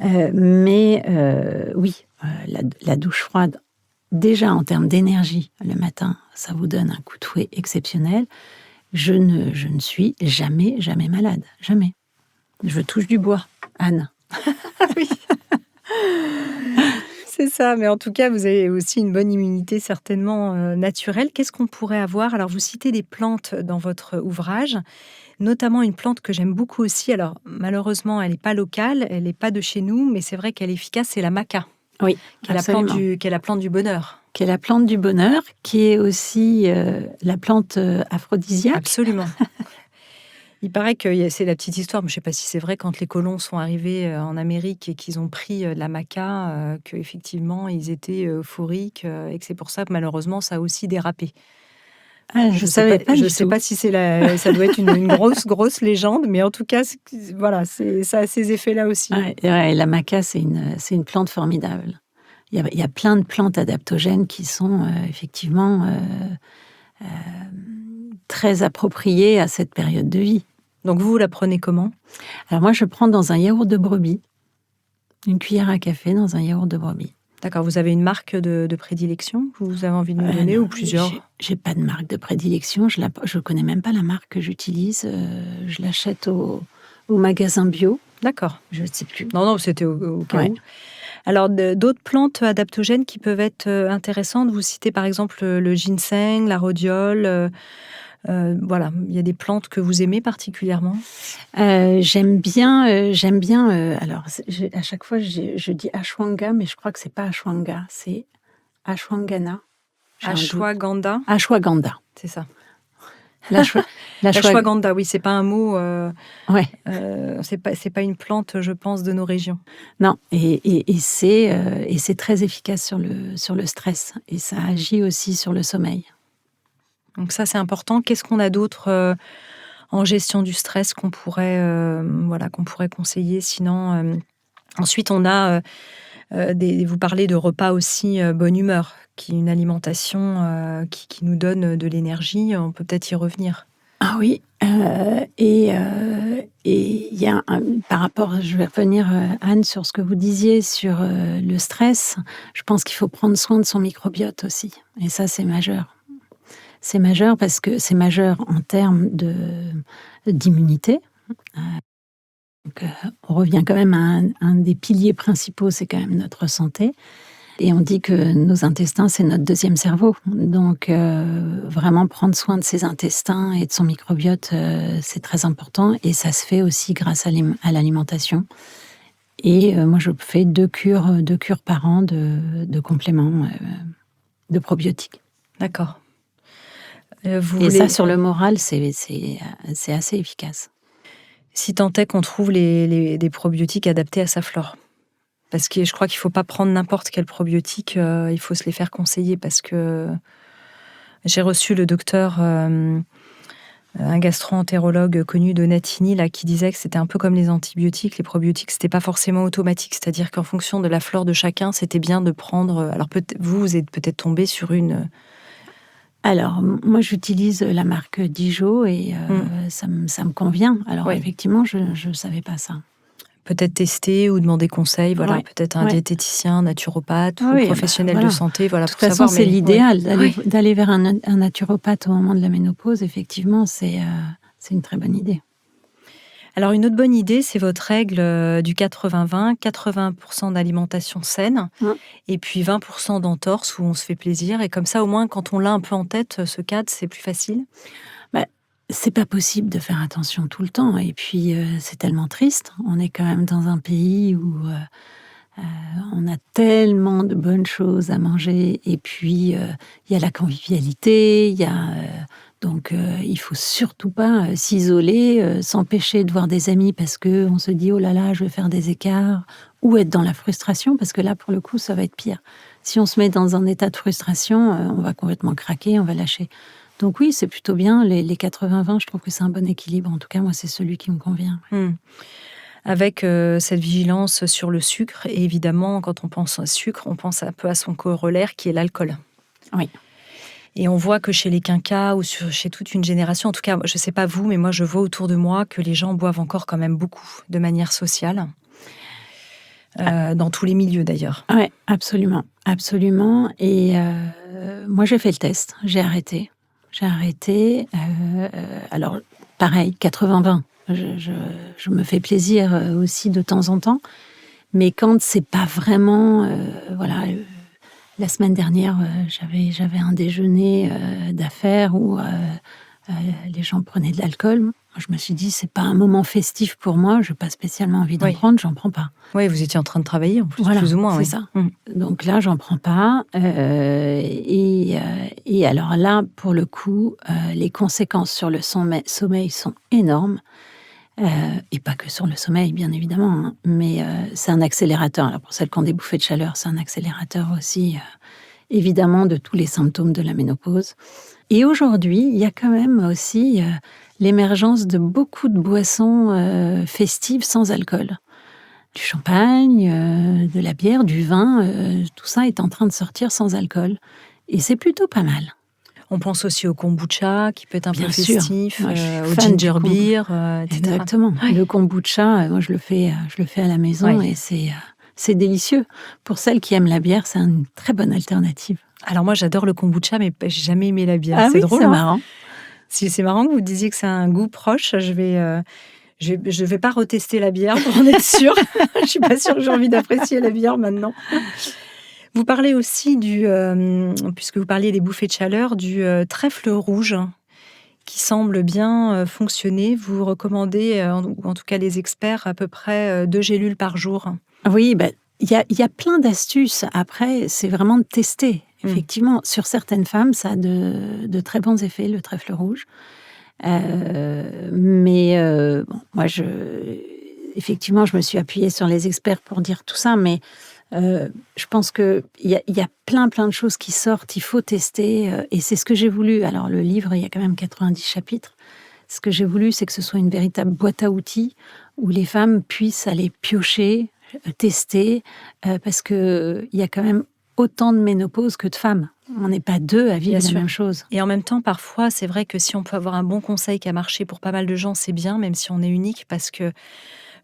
Mais oui, la douche froide, déjà en termes d'énergie, le matin, ça vous donne un coup de fouet exceptionnel. Je ne suis jamais malade, jamais. Je touche du bois, Anne. Oui. C'est ça, mais en tout cas, vous avez aussi une bonne immunité certainement naturelle. Qu'est-ce qu'on pourrait avoir? Alors, vous citez des plantes dans votre ouvrage, notamment une plante que j'aime beaucoup aussi. Alors, malheureusement, elle n'est pas locale, elle n'est pas de chez nous, mais c'est vrai qu'elle est efficace, c'est la maca, Oui, qui est absolument. qui est la plante du bonheur. Qui est la plante du bonheur, qui est aussi la plante aphrodisiaque. Absolument. Il paraît que c'est la petite histoire, mais je ne sais pas si c'est vrai, quand les colons sont arrivés en Amérique et qu'ils ont pris la maca, qu'effectivement, ils étaient euphoriques et que c'est pour ça que malheureusement, ça a aussi dérapé. Ah, je savais pas Je du sais tout. pas si ça doit être une grosse légende, mais en tout cas, voilà, ça a ces effets-là aussi. Ouais, la maca, c'est une plante formidable. Il y a plein de plantes adaptogènes qui sont effectivement très appropriées à cette période de vie. Donc vous la prenez comment? Alors moi, je prends dans un yaourt de brebis, une cuillère à café dans un yaourt de brebis. D'accord, vous avez une marque de prédilection que vous avez envie de nous donner Non, ou plusieurs? J'ai pas de marque de prédilection, je connais même pas la marque que j'utilise. Je l'achète au magasin bio. D'accord. Je ne sais plus. Non, c'était au cas Ouais. où. Alors, d'autres plantes adaptogènes qui peuvent être intéressantes, vous citez par exemple le ginseng, la rhodiole. Voilà, il y a des plantes que vous aimez particulièrement? J'aime bien. Alors, à chaque fois, je dis ashwanga, mais je crois que c'est pas ashwanga, c'est ashwangana. J'ai un doute. Ashwagandha, Ashwagandha. c'est ça. L'ashwagandha. Ashwagandha, oui, c'est pas un mot. Ouais. C'est pas une plante, je pense, de nos régions. Non, et c'est très efficace sur le stress, et ça agit aussi sur le sommeil. Donc ça, c'est important. Qu'est-ce qu'on a d'autre en gestion du stress qu'on pourrait conseiller? Sinon, ensuite, on a vous parlez de repas aussi bonne humeur, qui est une alimentation qui nous donne de l'énergie. On peut peut-être y revenir. Ah oui, et il y a par rapport, je vais revenir, Anne, sur ce que vous disiez sur le stress. Je pense qu'il faut prendre soin de son microbiote aussi, et ça, c'est majeur. C'est majeur parce que c'est majeur en termes d'immunité. Donc, on revient quand même à un des piliers principaux, c'est quand même notre santé. Et on dit que nos intestins, c'est notre deuxième cerveau. Donc, vraiment prendre soin de ses intestins et de son microbiote, c'est très important. Et ça se fait aussi grâce à l'alimentation. Et moi, je fais 2 cures par an de compléments de probiotiques. D'accord. Ça, sur le moral, c'est assez efficace. Si tant est qu'on trouve des probiotiques adaptés à sa flore. Parce que je crois qu'il ne faut pas prendre n'importe quel probiotique, il faut se les faire conseiller, parce que j'ai reçu le docteur, un gastro-entérologue connu de Natigny, là, qui disait que c'était un peu comme les antibiotiques. Les probiotiques, c'était pas forcément automatique, c'est-à-dire qu'en fonction de la flore de chacun, c'était bien de prendre. Alors vous êtes peut-être tombé sur une. Alors, moi, j'utilise la marque Dijo et ça me convient. Alors, Ouais. effectivement, je ne savais pas ça. Peut-être tester ou demander conseil, voilà, Ouais. peut-être un diététicien, naturopathe Oui, ou professionnel de santé, voilà, De toute pour façon, savoir. c'est l'idéal Ouais. d'aller vers un naturopathe au moment de la ménopause. Effectivement, c'est une très bonne idée. Alors, une autre bonne idée, c'est votre règle du 80-20, 80% d'alimentation saine et puis 20% d'entorse où on se fait plaisir. Et comme ça, au moins, quand on l'a un peu en tête, ce cadre, c'est plus facile. C'est pas possible de faire attention tout le temps. Et puis, c'est tellement triste. On est quand même dans un pays où on a tellement de bonnes choses à manger. Et puis, il y a la convivialité, donc, il faut surtout pas s'isoler, s'empêcher de voir des amis parce qu'on se dit « Oh là là, je vais faire des écarts » ou être dans la frustration, parce que là, pour le coup, ça va être pire. Si on se met dans un état de frustration, on va complètement craquer, on va lâcher. Donc oui, c'est plutôt bien. Les 80-20, je trouve que c'est un bon équilibre. En tout cas, moi, c'est celui qui me convient. Avec cette vigilance sur le sucre. Et évidemment, quand on pense au sucre, on pense un peu à son corollaire qui est l'alcool. Oui. Et on voit que chez les quinquas ou chez toute une génération, en tout cas, je ne sais pas vous, mais moi je vois autour de moi que les gens boivent encore quand même beaucoup de manière sociale, dans tous les milieux d'ailleurs. Oui, absolument, absolument. Et moi j'ai fait le test, j'ai arrêté. Alors pareil, 80-20. Je me fais plaisir aussi de temps en temps, mais quand c'est pas vraiment, voilà. La semaine dernière, j'avais un déjeuner d'affaires où les gens prenaient de l'alcool. Moi, je me suis dit, c'est pas un moment festif pour moi, je n'ai pas spécialement envie d'en prendre, j'en prends pas. Oui, vous étiez en train de travailler, en plus, Voilà, plus ou moins. c'est Oui. ça. Donc là, j'en prends pas. Et alors là, pour le coup, les conséquences sur le sommeil sont énormes. Et pas que sur le sommeil, bien évidemment, hein, mais c'est un accélérateur. Alors pour celles qui ont des bouffées de chaleur, c'est un accélérateur aussi, évidemment, de tous les symptômes de la ménopause. Et aujourd'hui, il y a quand même aussi l'émergence de beaucoup de boissons festives sans alcool. Du champagne, de la bière, du vin, tout ça est en train de sortir sans alcool. Et c'est plutôt pas mal. On pense aussi au kombucha, qui peut être un peu sûr. festif, Moi, au ginger beer, etc. Exactement. Ouais. Le kombucha, moi, je le fais à la maison et c'est délicieux. Pour celles qui aiment la bière, c'est une très bonne alternative. Alors moi, j'adore le kombucha, mais j'ai jamais aimé la bière. Ah c'est oui, drôle. c'est hein. marrant. C'est marrant que vous disiez que c'est un goût proche. Je vais pas retester la bière pour en être sûre. Je suis pas sûre que j'ai envie d'apprécier la bière maintenant. Vous parlez aussi puisque vous parliez des bouffées de chaleur, du trèfle rouge qui semble bien fonctionner. Vous recommandez, ou en tout cas les experts, à peu près 2 gélules par jour. Oui, il y a plein d'astuces. Après, c'est vraiment de tester. Effectivement, sur certaines femmes, ça a de très bons effets, le trèfle rouge. Mais moi, effectivement, je me suis appuyée sur les experts pour dire tout ça, mais je pense qu'il y a plein de choses qui sortent, il faut tester, et c'est ce que j'ai voulu. Alors, le livre, il y a quand même 90 chapitres. Ce que j'ai voulu, c'est que ce soit une véritable boîte à outils où les femmes puissent aller piocher, tester, parce qu'il y a quand même autant de ménopause que de femmes. On n'est pas deux à vivre la même chose. Et en même temps, parfois, c'est vrai que si on peut avoir un bon conseil qui a marché pour pas mal de gens, c'est bien, même si on est unique, parce que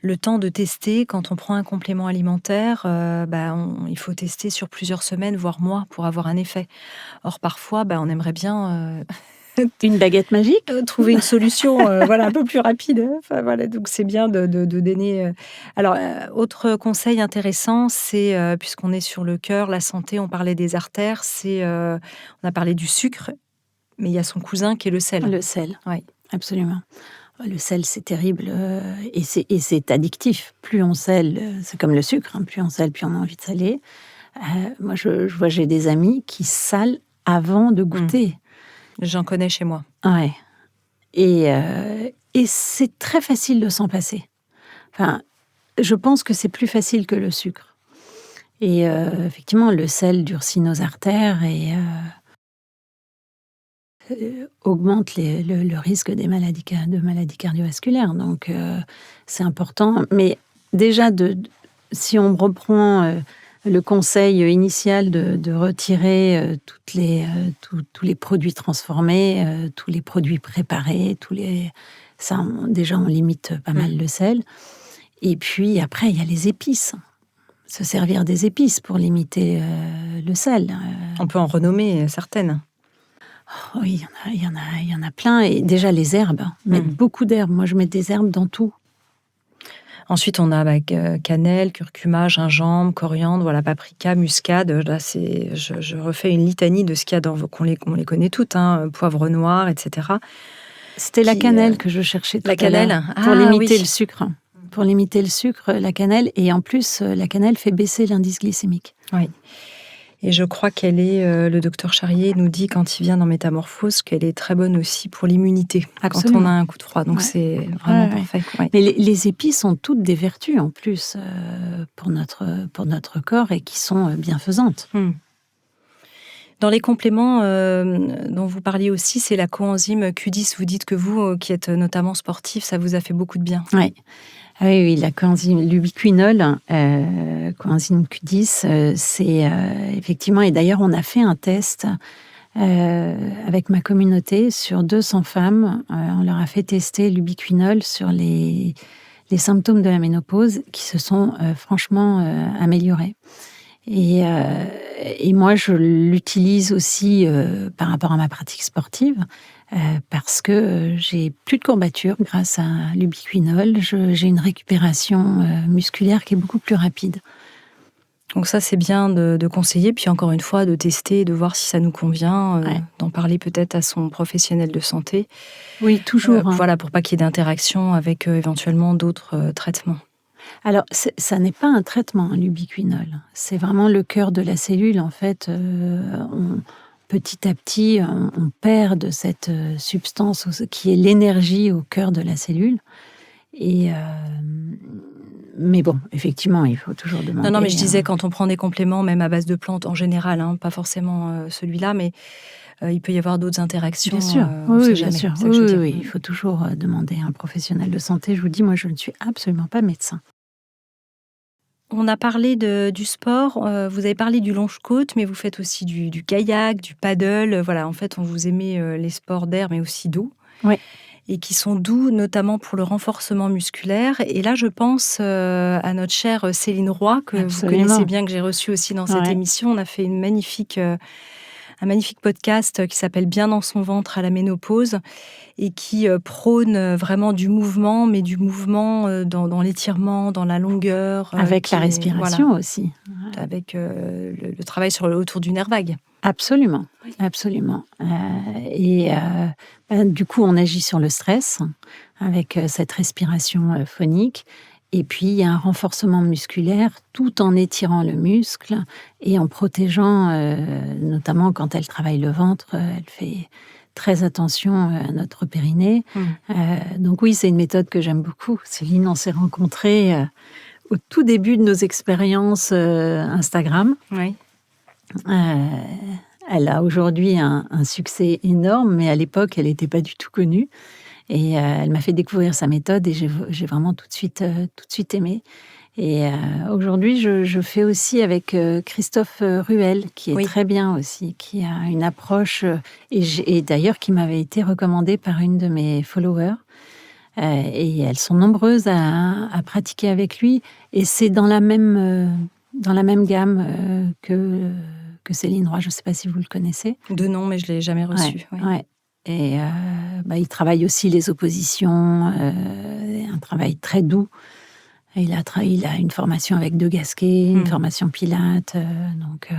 le temps de tester, quand on prend un complément alimentaire, il faut tester sur plusieurs semaines, voire mois, pour avoir un effet. Or, parfois, on aimerait bien une baguette magique, trouver une solution un peu plus rapide. Enfin, voilà, donc c'est bien de donner. Alors, autre conseil intéressant, c'est, puisqu'on est sur le cœur, la santé, on parlait des artères, on a parlé du sucre, mais il y a son cousin qui est le sel. Le sel, oui. Absolument. Le sel, c'est terrible et c'est addictif. Plus on sèle, c'est comme le sucre, hein, plus on sèle, plus on a envie de saler. Moi, je vois, j'ai des amis qui salent avant de goûter. J'en connais chez moi. Ouais. Et c'est très facile de s'en passer. Enfin, je pense que c'est plus facile que le sucre. Et effectivement, le sel durcit nos artères et augmente le risque de maladies cardiovasculaires. Donc, c'est important. Mais déjà, si on reprend le conseil initial de retirer tous les produits transformés, tous les produits préparés, déjà, on limite pas mal le sel. Et puis, après, il y a les épices. Se servir des épices pour limiter le sel. On peut en renommer certaines. Oh, oui, il y en a plein. Et déjà, les herbes. Mettre beaucoup d'herbes. Moi, je mets des herbes dans tout. Ensuite, on a cannelle, curcuma, gingembre, coriandre, paprika, muscade. Là, je refais une litanie de ce qu'il y a on les connaît toutes, hein, poivre noir, etc. C'était la cannelle que je cherchais tout à l'heure. La cannelle pour limiter le sucre. Pour limiter le sucre, la cannelle. Et en plus, la cannelle fait baisser l'indice glycémique. Oui. Et je crois qu'elle est, le docteur Charrier nous dit quand il vient dans Métamorphose, qu'elle est très bonne aussi pour l'immunité. Absolument. Quand on a un coup de froid. Donc c'est vraiment parfait. Ouais. Mais les épices ont toutes des vertus en plus pour notre corps et qui sont bienfaisantes. Dans les compléments dont vous parliez aussi, c'est la coenzyme Q10. Vous dites que vous, qui êtes notamment sportif, ça vous a fait beaucoup de bien. Ouais. Ah oui, la coenzyme, l'ubiquinol, coenzyme Q10, c'est effectivement, et d'ailleurs on a fait un test avec ma communauté sur 200 femmes. On leur a fait tester l'ubiquinol sur les symptômes de la ménopause qui se sont franchement améliorés. Et moi, je l'utilise aussi par rapport à ma pratique sportive parce que j'ai plus de courbatures grâce à l'ubiquinol. J'ai une récupération musculaire qui est beaucoup plus rapide. Donc ça, c'est bien de conseiller, puis encore une fois, de tester, de voir si ça nous convient, d'en parler peut-être à son professionnel de santé. Oui, toujours. Voilà, pour pas qu'il y ait d'interaction avec éventuellement d'autres traitements. Alors, ça n'est pas un traitement, l'ubiquinol. C'est vraiment le cœur de la cellule. En fait, petit à petit, on perd de cette substance qui est l'énergie au cœur de la cellule. Mais bon, effectivement, il faut toujours demander. Non, mais je disais, quand on prend des compléments, même à base de plantes en général, pas forcément celui-là, mais il peut y avoir d'autres interactions. Bien sûr, oui, bien sûr. Oui, il faut toujours demander à un professionnel de santé. Je vous dis, moi, je ne suis absolument pas médecin. On a parlé du sport, vous avez parlé du longe-côte, mais vous faites aussi du kayak, du paddle. Voilà, en fait, on vous aimez les sports d'air, mais aussi d'eau. Oui. Et qui sont doux, notamment pour le renforcement musculaire. Et là, je pense à notre chère Céline Roy, que vous connaissez bien, que j'ai reçue aussi dans cette émission. On a fait un magnifique podcast qui s'appelle « Bien dans son ventre à la ménopause » et qui prône vraiment du mouvement, mais du mouvement dans l'étirement, dans la longueur. Avec la respiration aussi. Avec le travail autour du nerf vague. Absolument, absolument. Du coup, on agit sur le stress avec cette respiration phonique. Et puis, il y a un renforcement musculaire tout en étirant le muscle et en protégeant, notamment quand elle travaille le ventre, elle fait très attention à notre périnée. Donc oui, c'est une méthode que j'aime beaucoup. Céline, on s'est rencontrés au tout début de nos expériences Instagram. Oui. Elle a aujourd'hui un succès énorme, mais à l'époque, elle n'était pas du tout connue. Et elle m'a fait découvrir sa méthode et j'ai vraiment tout de suite aimé. Et aujourd'hui, je fais aussi avec Christophe Ruel, qui est très bien aussi, qui a une approche, et d'ailleurs qui m'avait été recommandée par une de mes followers. Et elles sont nombreuses à pratiquer avec lui. Et c'est dans la même gamme que Céline Roy. Je ne sais pas si vous le connaissez. De nom, mais je ne l'ai jamais reçu. Ouais. Et il travaille aussi les oppositions, un travail très doux. Il a une formation avec De Gasquet, une formation Pilates, donc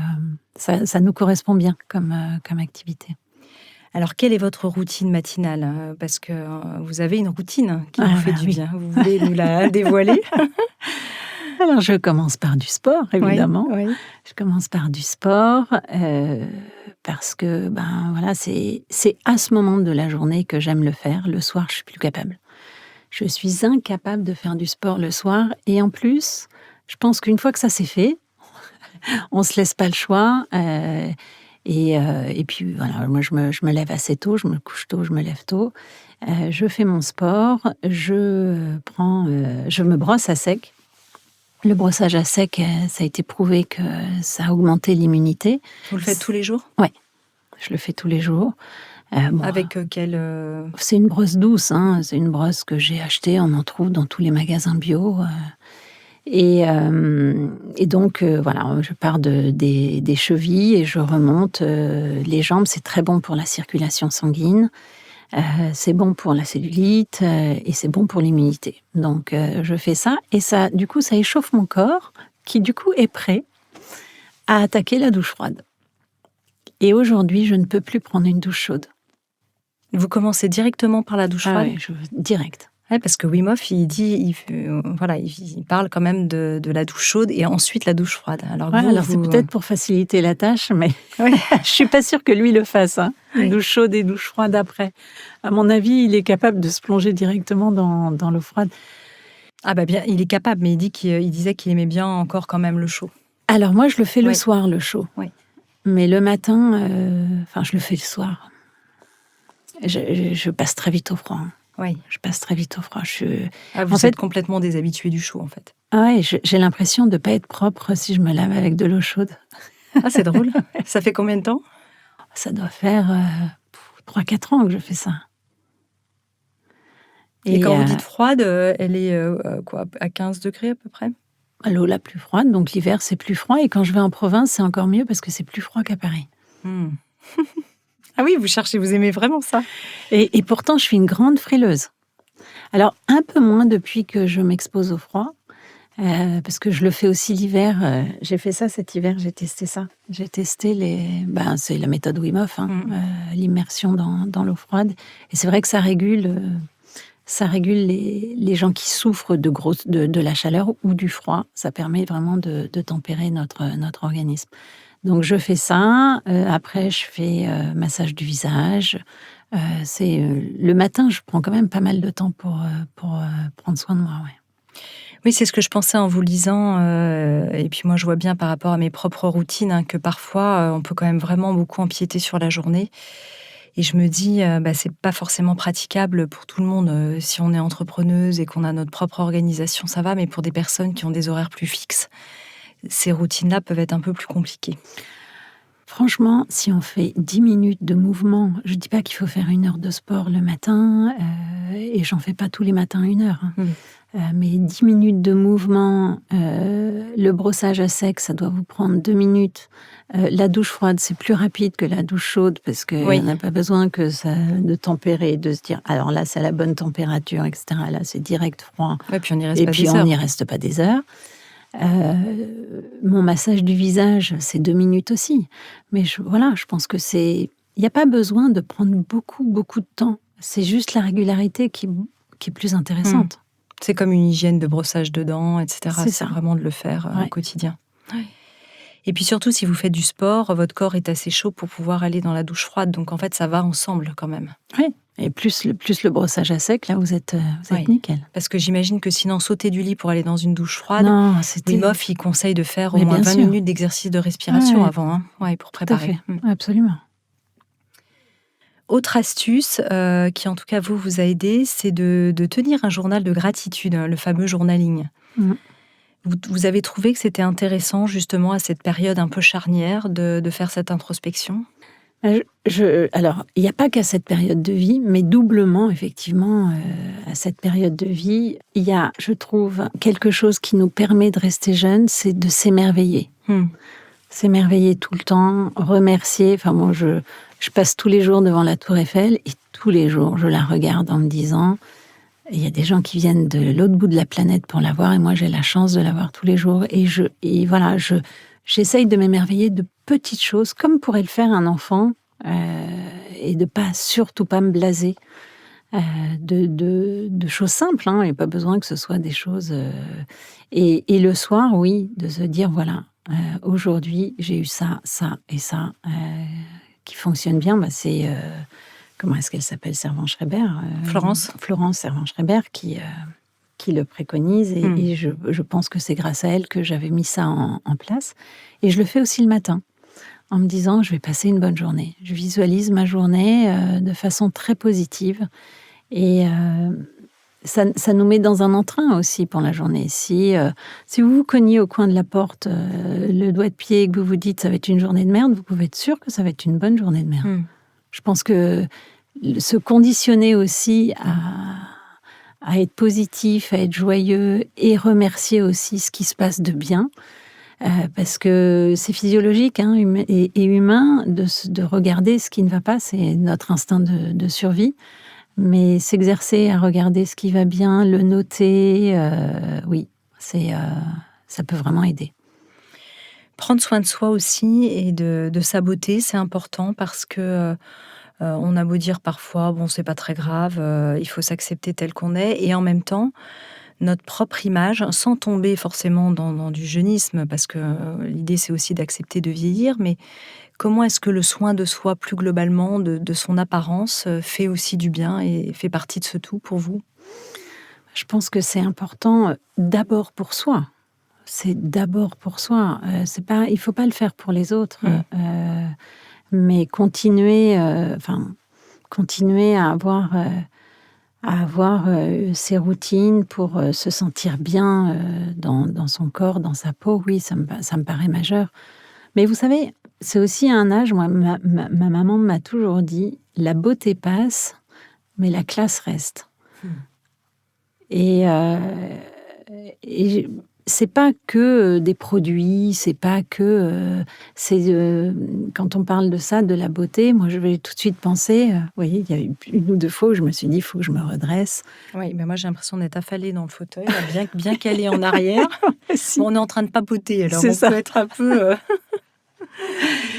ça nous correspond bien comme activité. Alors, quelle est votre routine matinale ? Parce que vous avez une routine qui vous fait du bien. Vous voulez nous la dévoiler ? Alors, je commence par du sport, évidemment. Oui. Je commence par du sport parce que c'est à ce moment de la journée que j'aime le faire. Le soir, je suis plus capable. Je suis incapable de faire du sport le soir. Et en plus, je pense qu'une fois que ça c'est fait, on ne se laisse pas le choix. Et puis, voilà, moi, je me lève assez tôt, je me couche tôt, je me lève tôt. Je fais mon sport, je me brosse à sec. Le brossage à sec, ça a été prouvé que ça a augmenté l'immunité. Vous le faites tous les jours ? Oui, je le fais tous les jours. Avec quelle... C'est une brosse douce, c'est une brosse que j'ai achetée, on en trouve dans tous les magasins bio. Et donc, voilà, je pars des chevilles et je remonte les jambes. C'est très bon pour la circulation sanguine, c'est bon pour la cellulite et c'est bon pour l'immunité. Donc, je fais ça et ça, du coup, ça échauffe mon corps qui, du coup, est prêt à attaquer la douche froide. Et aujourd'hui, je ne peux plus prendre une douche chaude. Vous commencez directement par la douche froide ? Oui, direct. Ouais, parce que Wim Hof, il parle quand même de la douche chaude et ensuite la douche froide. Alors c'est peut-être pour faciliter la tâche, mais je suis pas sûre que lui le fasse. Une douche chaude et douche froide après. À mon avis, il est capable de se plonger directement dans l'eau froide. Ah bien, il est capable, mais il disait qu'il aimait bien encore quand même le chaud. Alors moi, je le fais le soir, le chaud. Oui. Mais le matin, je le fais le soir. Je passe très vite au froid. Oui. Je passe très vite au froid. Vous êtes complètement déshabitué du chaud, en fait. J'ai l'impression de ne pas être propre si je me lave avec de l'eau chaude. Ah, c'est drôle. Ça fait combien de temps? Ça doit faire 3-4 ans que je fais ça. Et quand vous dites froide, elle est à 15 degrés à peu près? L'eau la plus froide, donc l'hiver c'est plus froid. Et quand je vais en province, c'est encore mieux parce que c'est plus froid qu'à Paris. Ah oui, vous aimez vraiment ça. Et pourtant, je suis une grande frileuse. Alors, un peu moins depuis que je m'expose au froid, parce que je le fais aussi l'hiver. J'ai fait ça cet hiver, j'ai testé ça. J'ai testé c'est la méthode Wim Hof, l'immersion dans l'eau froide. Et c'est vrai que ça régule les gens qui souffrent de la chaleur ou du froid. Ça permet vraiment de tempérer notre organisme. Donc, je fais ça. Après, je fais massage du visage. Le matin, je prends quand même pas mal de temps pour prendre soin de moi. Ouais. Oui, c'est ce que je pensais en vous lisant. Et puis moi, je vois bien par rapport à mes propres routines que parfois, on peut quand même vraiment beaucoup empiéter sur la journée. Et je me dis, c'est pas forcément praticable pour tout le monde. Si on est entrepreneuse et qu'on a notre propre organisation, ça va. Mais pour des personnes qui ont des horaires plus fixes, ces routines-là peuvent être un peu plus compliquées. Franchement, si on fait 10 minutes de mouvement, je ne dis pas qu'il faut faire 1 heure de sport le matin, et j'en fais pas tous les matins 1 heure. Mais 10 minutes de mouvement, le brossage à sec, ça doit vous prendre 2 minutes. La douche froide, c'est plus rapide que la douche chaude parce qu'on n'a pas besoin de tempérer, de se dire alors là, c'est à la bonne température, etc. Là, c'est direct froid. Ouais, puis on n'y reste et pas puis des on heures. n'y reste pas des heures. Mon massage du visage, c'est 2 minutes aussi. Mais je pense que il n'y a pas besoin de prendre beaucoup, beaucoup de temps. C'est juste la régularité qui est plus intéressante. C'est comme une hygiène de brossage de dents, etc. C'est ça. Vraiment de le faire au quotidien. Ouais. Et puis surtout, si vous faites du sport, votre corps est assez chaud pour pouvoir aller dans la douche froide. Donc en fait, ça va ensemble quand même. Oui. Et plus le brossage à sec, là, vous êtes nickel. Parce que j'imagine que sinon, sauter du lit pour aller dans une douche froide, Wim Hof, il conseille de faire au moins 20 minutes d'exercice de respiration avant, pour préparer. Tout à fait. Absolument. Autre astuce qui, en tout cas, vous a aidé, c'est de tenir un journal de gratitude, le fameux journaling. Vous avez trouvé que c'était intéressant, justement, à cette période un peu charnière, de faire cette introspection? Alors, il n'y a pas qu'à cette période de vie, mais doublement, effectivement, à cette période de vie, il y a, je trouve, quelque chose qui nous permet de rester jeunes, c'est de s'émerveiller. S'émerveiller tout le temps, remercier. Enfin, moi, je passe tous les jours devant la Tour Eiffel et tous les jours, je la regarde en me disant, il y a des gens qui viennent de l'autre bout de la planète pour la voir et moi, j'ai la chance de la voir tous les jours. Et j'essaye de m'émerveiller de petites choses, comme pourrait le faire un enfant, et de surtout pas me blaser de choses simples. Il n'y a pas besoin que ce soit des choses... Et le soir, oui, de se dire, voilà, aujourd'hui, j'ai eu ça, ça et ça, qui fonctionne bien. C'est... comment est-ce qu'elle s'appelle, Servan-Schreiber Florence Servan-Schreiber qui le préconise. Et je pense que c'est grâce à elle que j'avais mis ça en place. Et je le fais aussi le matin, en me disant, je vais passer une bonne journée. Je visualise ma journée de façon très positive. Et ça nous met dans un entrain aussi pour la journée. Si vous vous cognez au coin de la porte le doigt de pied et que vous vous dites, ça va être une journée de merde, vous pouvez être sûr que ça va être une bonne journée de merde. Je pense que se conditionner aussi à être positif, à être joyeux et remercier aussi ce qui se passe de bien, parce que c'est physiologique et humain de regarder ce qui ne va pas, c'est notre instinct de survie, mais s'exercer à regarder ce qui va bien, le noter, ça peut vraiment aider. Prendre soin de soi aussi et de sa beauté, c'est important parce que on a beau dire parfois, bon, c'est pas très grave, il faut s'accepter tel qu'on est, et en même temps, notre propre image, sans tomber forcément dans du jeunisme, parce que l'idée c'est aussi d'accepter de vieillir, mais comment est-ce que le soin de soi plus globalement, de son apparence, fait aussi du bien et fait partie de ce tout pour vous? Je pense que c'est important d'abord pour soi. c'est d'abord pour soi. Il faut pas le faire pour les autres, mais continuer à avoir ses routines pour se sentir bien dans son corps, dans sa peau. Oui, ça me paraît majeur. Mais vous savez, c'est aussi un âge, moi, ma maman m'a toujours dit, la beauté passe, mais la classe reste. Et c'est pas que des produits, c'est pas que quand on parle de ça, de la beauté, moi je vais tout de suite penser, vous voyez, il y a eu 1 ou 2 fois où je me suis dit, il faut que je me redresse. Oui, mais moi j'ai l'impression d'être affalée dans le fauteuil, là, bien calée en arrière. Si. Bon, on est en train de papoter, alors C'est on ça. peut être un peu...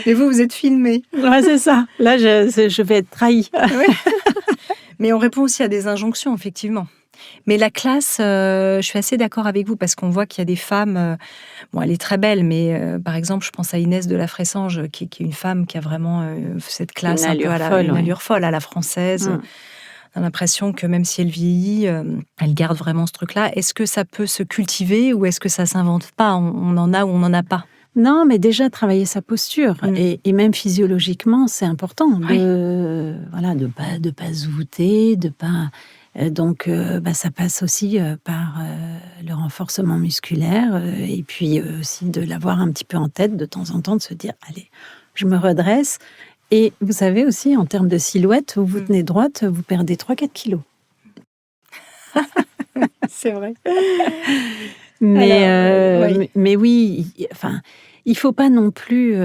Mais vous êtes filmé. Ouais, c'est ça. Là, je vais être trahie. Mais on répond aussi à des injonctions, effectivement. Mais la classe, je suis assez d'accord avec vous, parce qu'on voit qu'il y a des femmes... bon, elle est très belle, mais par exemple, je pense à Inès de la Fressange, qui est une femme qui a vraiment cette classe Une allure folle à la française. Mm. On a l'impression que même si elle vieillit, elle garde vraiment ce truc-là. Est-ce que ça peut se cultiver ou est-ce que ça s'invente pas ? On en a ou on n'en a pas ? Non, mais déjà travailler sa posture et même physiologiquement, c'est important de pas se voûter, de pas donc ça passe aussi par le renforcement musculaire et puis aussi de l'avoir un petit peu en tête de temps en temps, de se dire allez, je me redresse. Et vous savez aussi, en termes de silhouette, vous tenez droite, vous perdez 3-4 kilos. C'est vrai. Mais oui, il faut pas non plus.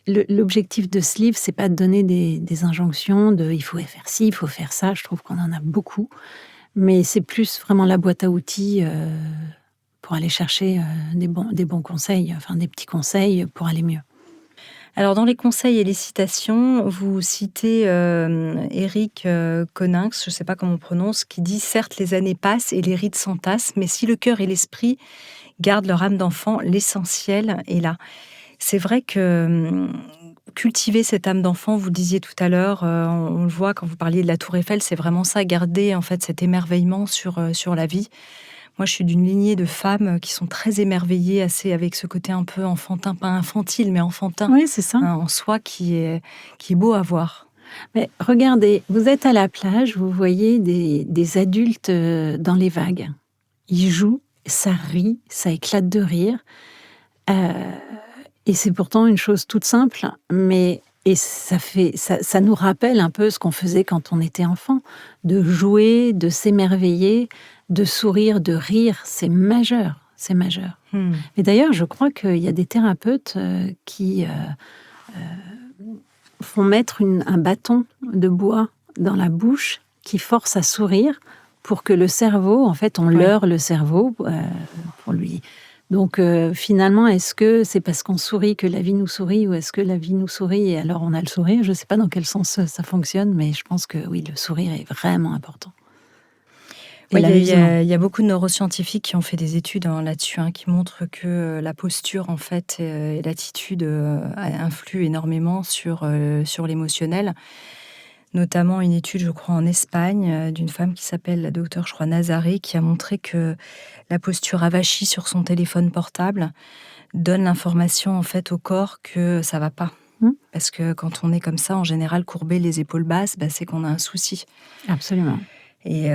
L'objectif de ce livre, c'est pas de donner des injonctions de il faut faire ci, il faut faire ça. Je trouve qu'on en a beaucoup, mais c'est plus vraiment la boîte à outils pour aller chercher des bons conseils, des petits conseils pour aller mieux. Alors, dans les conseils et les citations, vous citez Éric Coninx, je ne sais pas comment on prononce, qui dit « Certes, les années passent et les rides s'entassent, mais si le cœur et l'esprit gardent leur âme d'enfant, l'essentiel est là. » C'est vrai que cultiver cette âme d'enfant, vous le disiez tout à l'heure, on le voit quand vous parliez de la Tour Eiffel, c'est vraiment ça, garder en fait cet émerveillement sur la vie. Moi, je suis d'une lignée de femmes qui sont très émerveillées, assez avec ce côté un peu enfantin, pas infantile, mais enfantin. Oui, c'est ça. En soi, qui est beau à voir. Mais regardez, vous êtes à la plage, vous voyez des adultes dans les vagues. Ils jouent, ça rit, ça éclate de rire. Et c'est pourtant une chose toute simple, mais ça nous rappelle un peu ce qu'on faisait quand on était enfant, de jouer, de s'émerveiller, de sourire, de rire, c'est majeur, c'est majeur. Mais d'ailleurs, je crois qu'il y a des thérapeutes qui font mettre un bâton de bois dans la bouche qui force à sourire pour que le cerveau, en fait, on leurre le cerveau pour lui. Donc finalement, est-ce que c'est parce qu'on sourit que la vie nous sourit ou est-ce que la vie nous sourit et alors on a le sourire ? Je ne sais pas dans quel sens ça fonctionne, mais je pense que oui, le sourire est vraiment important. Il y a beaucoup de neuroscientifiques qui ont fait des études là-dessus, qui montrent que la posture en fait et l'attitude influent énormément sur l'émotionnel. Notamment une étude, je crois, en Espagne, d'une femme qui s'appelle la docteure, je crois, Nazaré, qui a montré que la posture avachie sur son téléphone portable donne l'information en fait au corps que ça va pas. Parce que quand on est comme ça, en général, courbé les épaules basses, c'est qu'on a un souci. Absolument. Et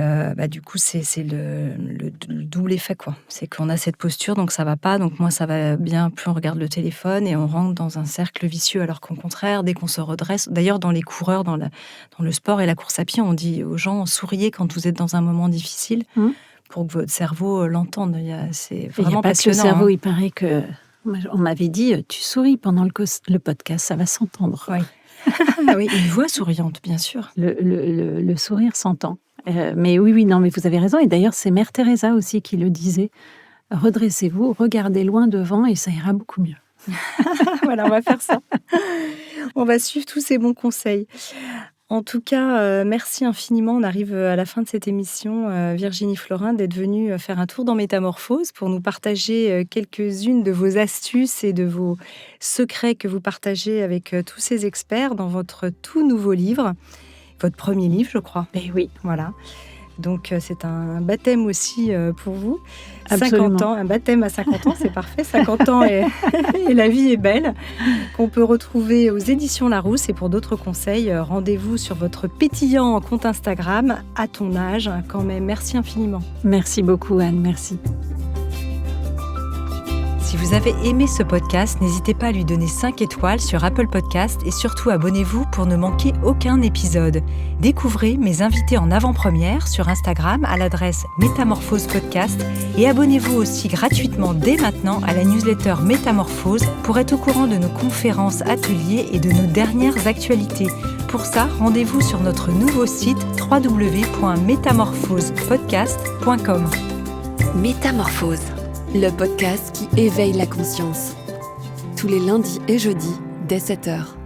du coup, c'est le double effet, quoi. C'est qu'on a cette posture, donc ça va pas. Donc moi, ça va bien, plus on regarde le téléphone et on rentre dans un cercle vicieux. Alors qu'au contraire, dès qu'on se redresse... D'ailleurs, dans les coureurs, dans le sport et la course à pied, on dit aux gens, souriez quand vous êtes dans un moment difficile pour que votre cerveau l'entende. C'est vraiment passionnant. Il n'y a pas que le cerveau, il paraît que... On m'avait dit, tu souris pendant le podcast, ça va s'entendre. Oui. Oui, une voix souriante, bien sûr. Le sourire s'entend. Mais oui, non, mais vous avez raison. Et d'ailleurs, c'est Mère Teresa aussi qui le disait. Redressez-vous, regardez loin devant et ça ira beaucoup mieux. Voilà, on va faire ça. On va suivre tous ces bons conseils. En tout cas, merci infiniment. On arrive à la fin de cette émission, Virginie Florin, d'être venue faire un tour dans Métamorphose pour nous partager quelques-unes de vos astuces et de vos secrets que vous partagez avec tous ces experts dans votre tout nouveau livre. Votre premier livre, je crois. Eh oui. Voilà. Donc, c'est un baptême aussi pour vous. Absolument. 50 ans, un baptême à 50 ans, c'est parfait. 50 ans et la vie est belle, qu'on peut retrouver aux éditions Larousse. Et pour d'autres conseils, rendez-vous sur votre pétillant compte Instagram, à ton âge. Quand même, merci infiniment. Merci beaucoup, Anne. Merci. Si vous avez aimé ce podcast, n'hésitez pas à lui donner 5 étoiles sur Apple Podcast et surtout abonnez-vous pour ne manquer aucun épisode. Découvrez mes invités en avant-première sur Instagram à l'adresse Métamorphose Podcast et abonnez-vous aussi gratuitement dès maintenant à la newsletter Métamorphose pour être au courant de nos conférences, ateliers et de nos dernières actualités. Pour ça, rendez-vous sur notre nouveau site www.métamorphosepodcast.com. Métamorphose, le podcast qui éveille la conscience. Tous les lundis et jeudis, dès 7h.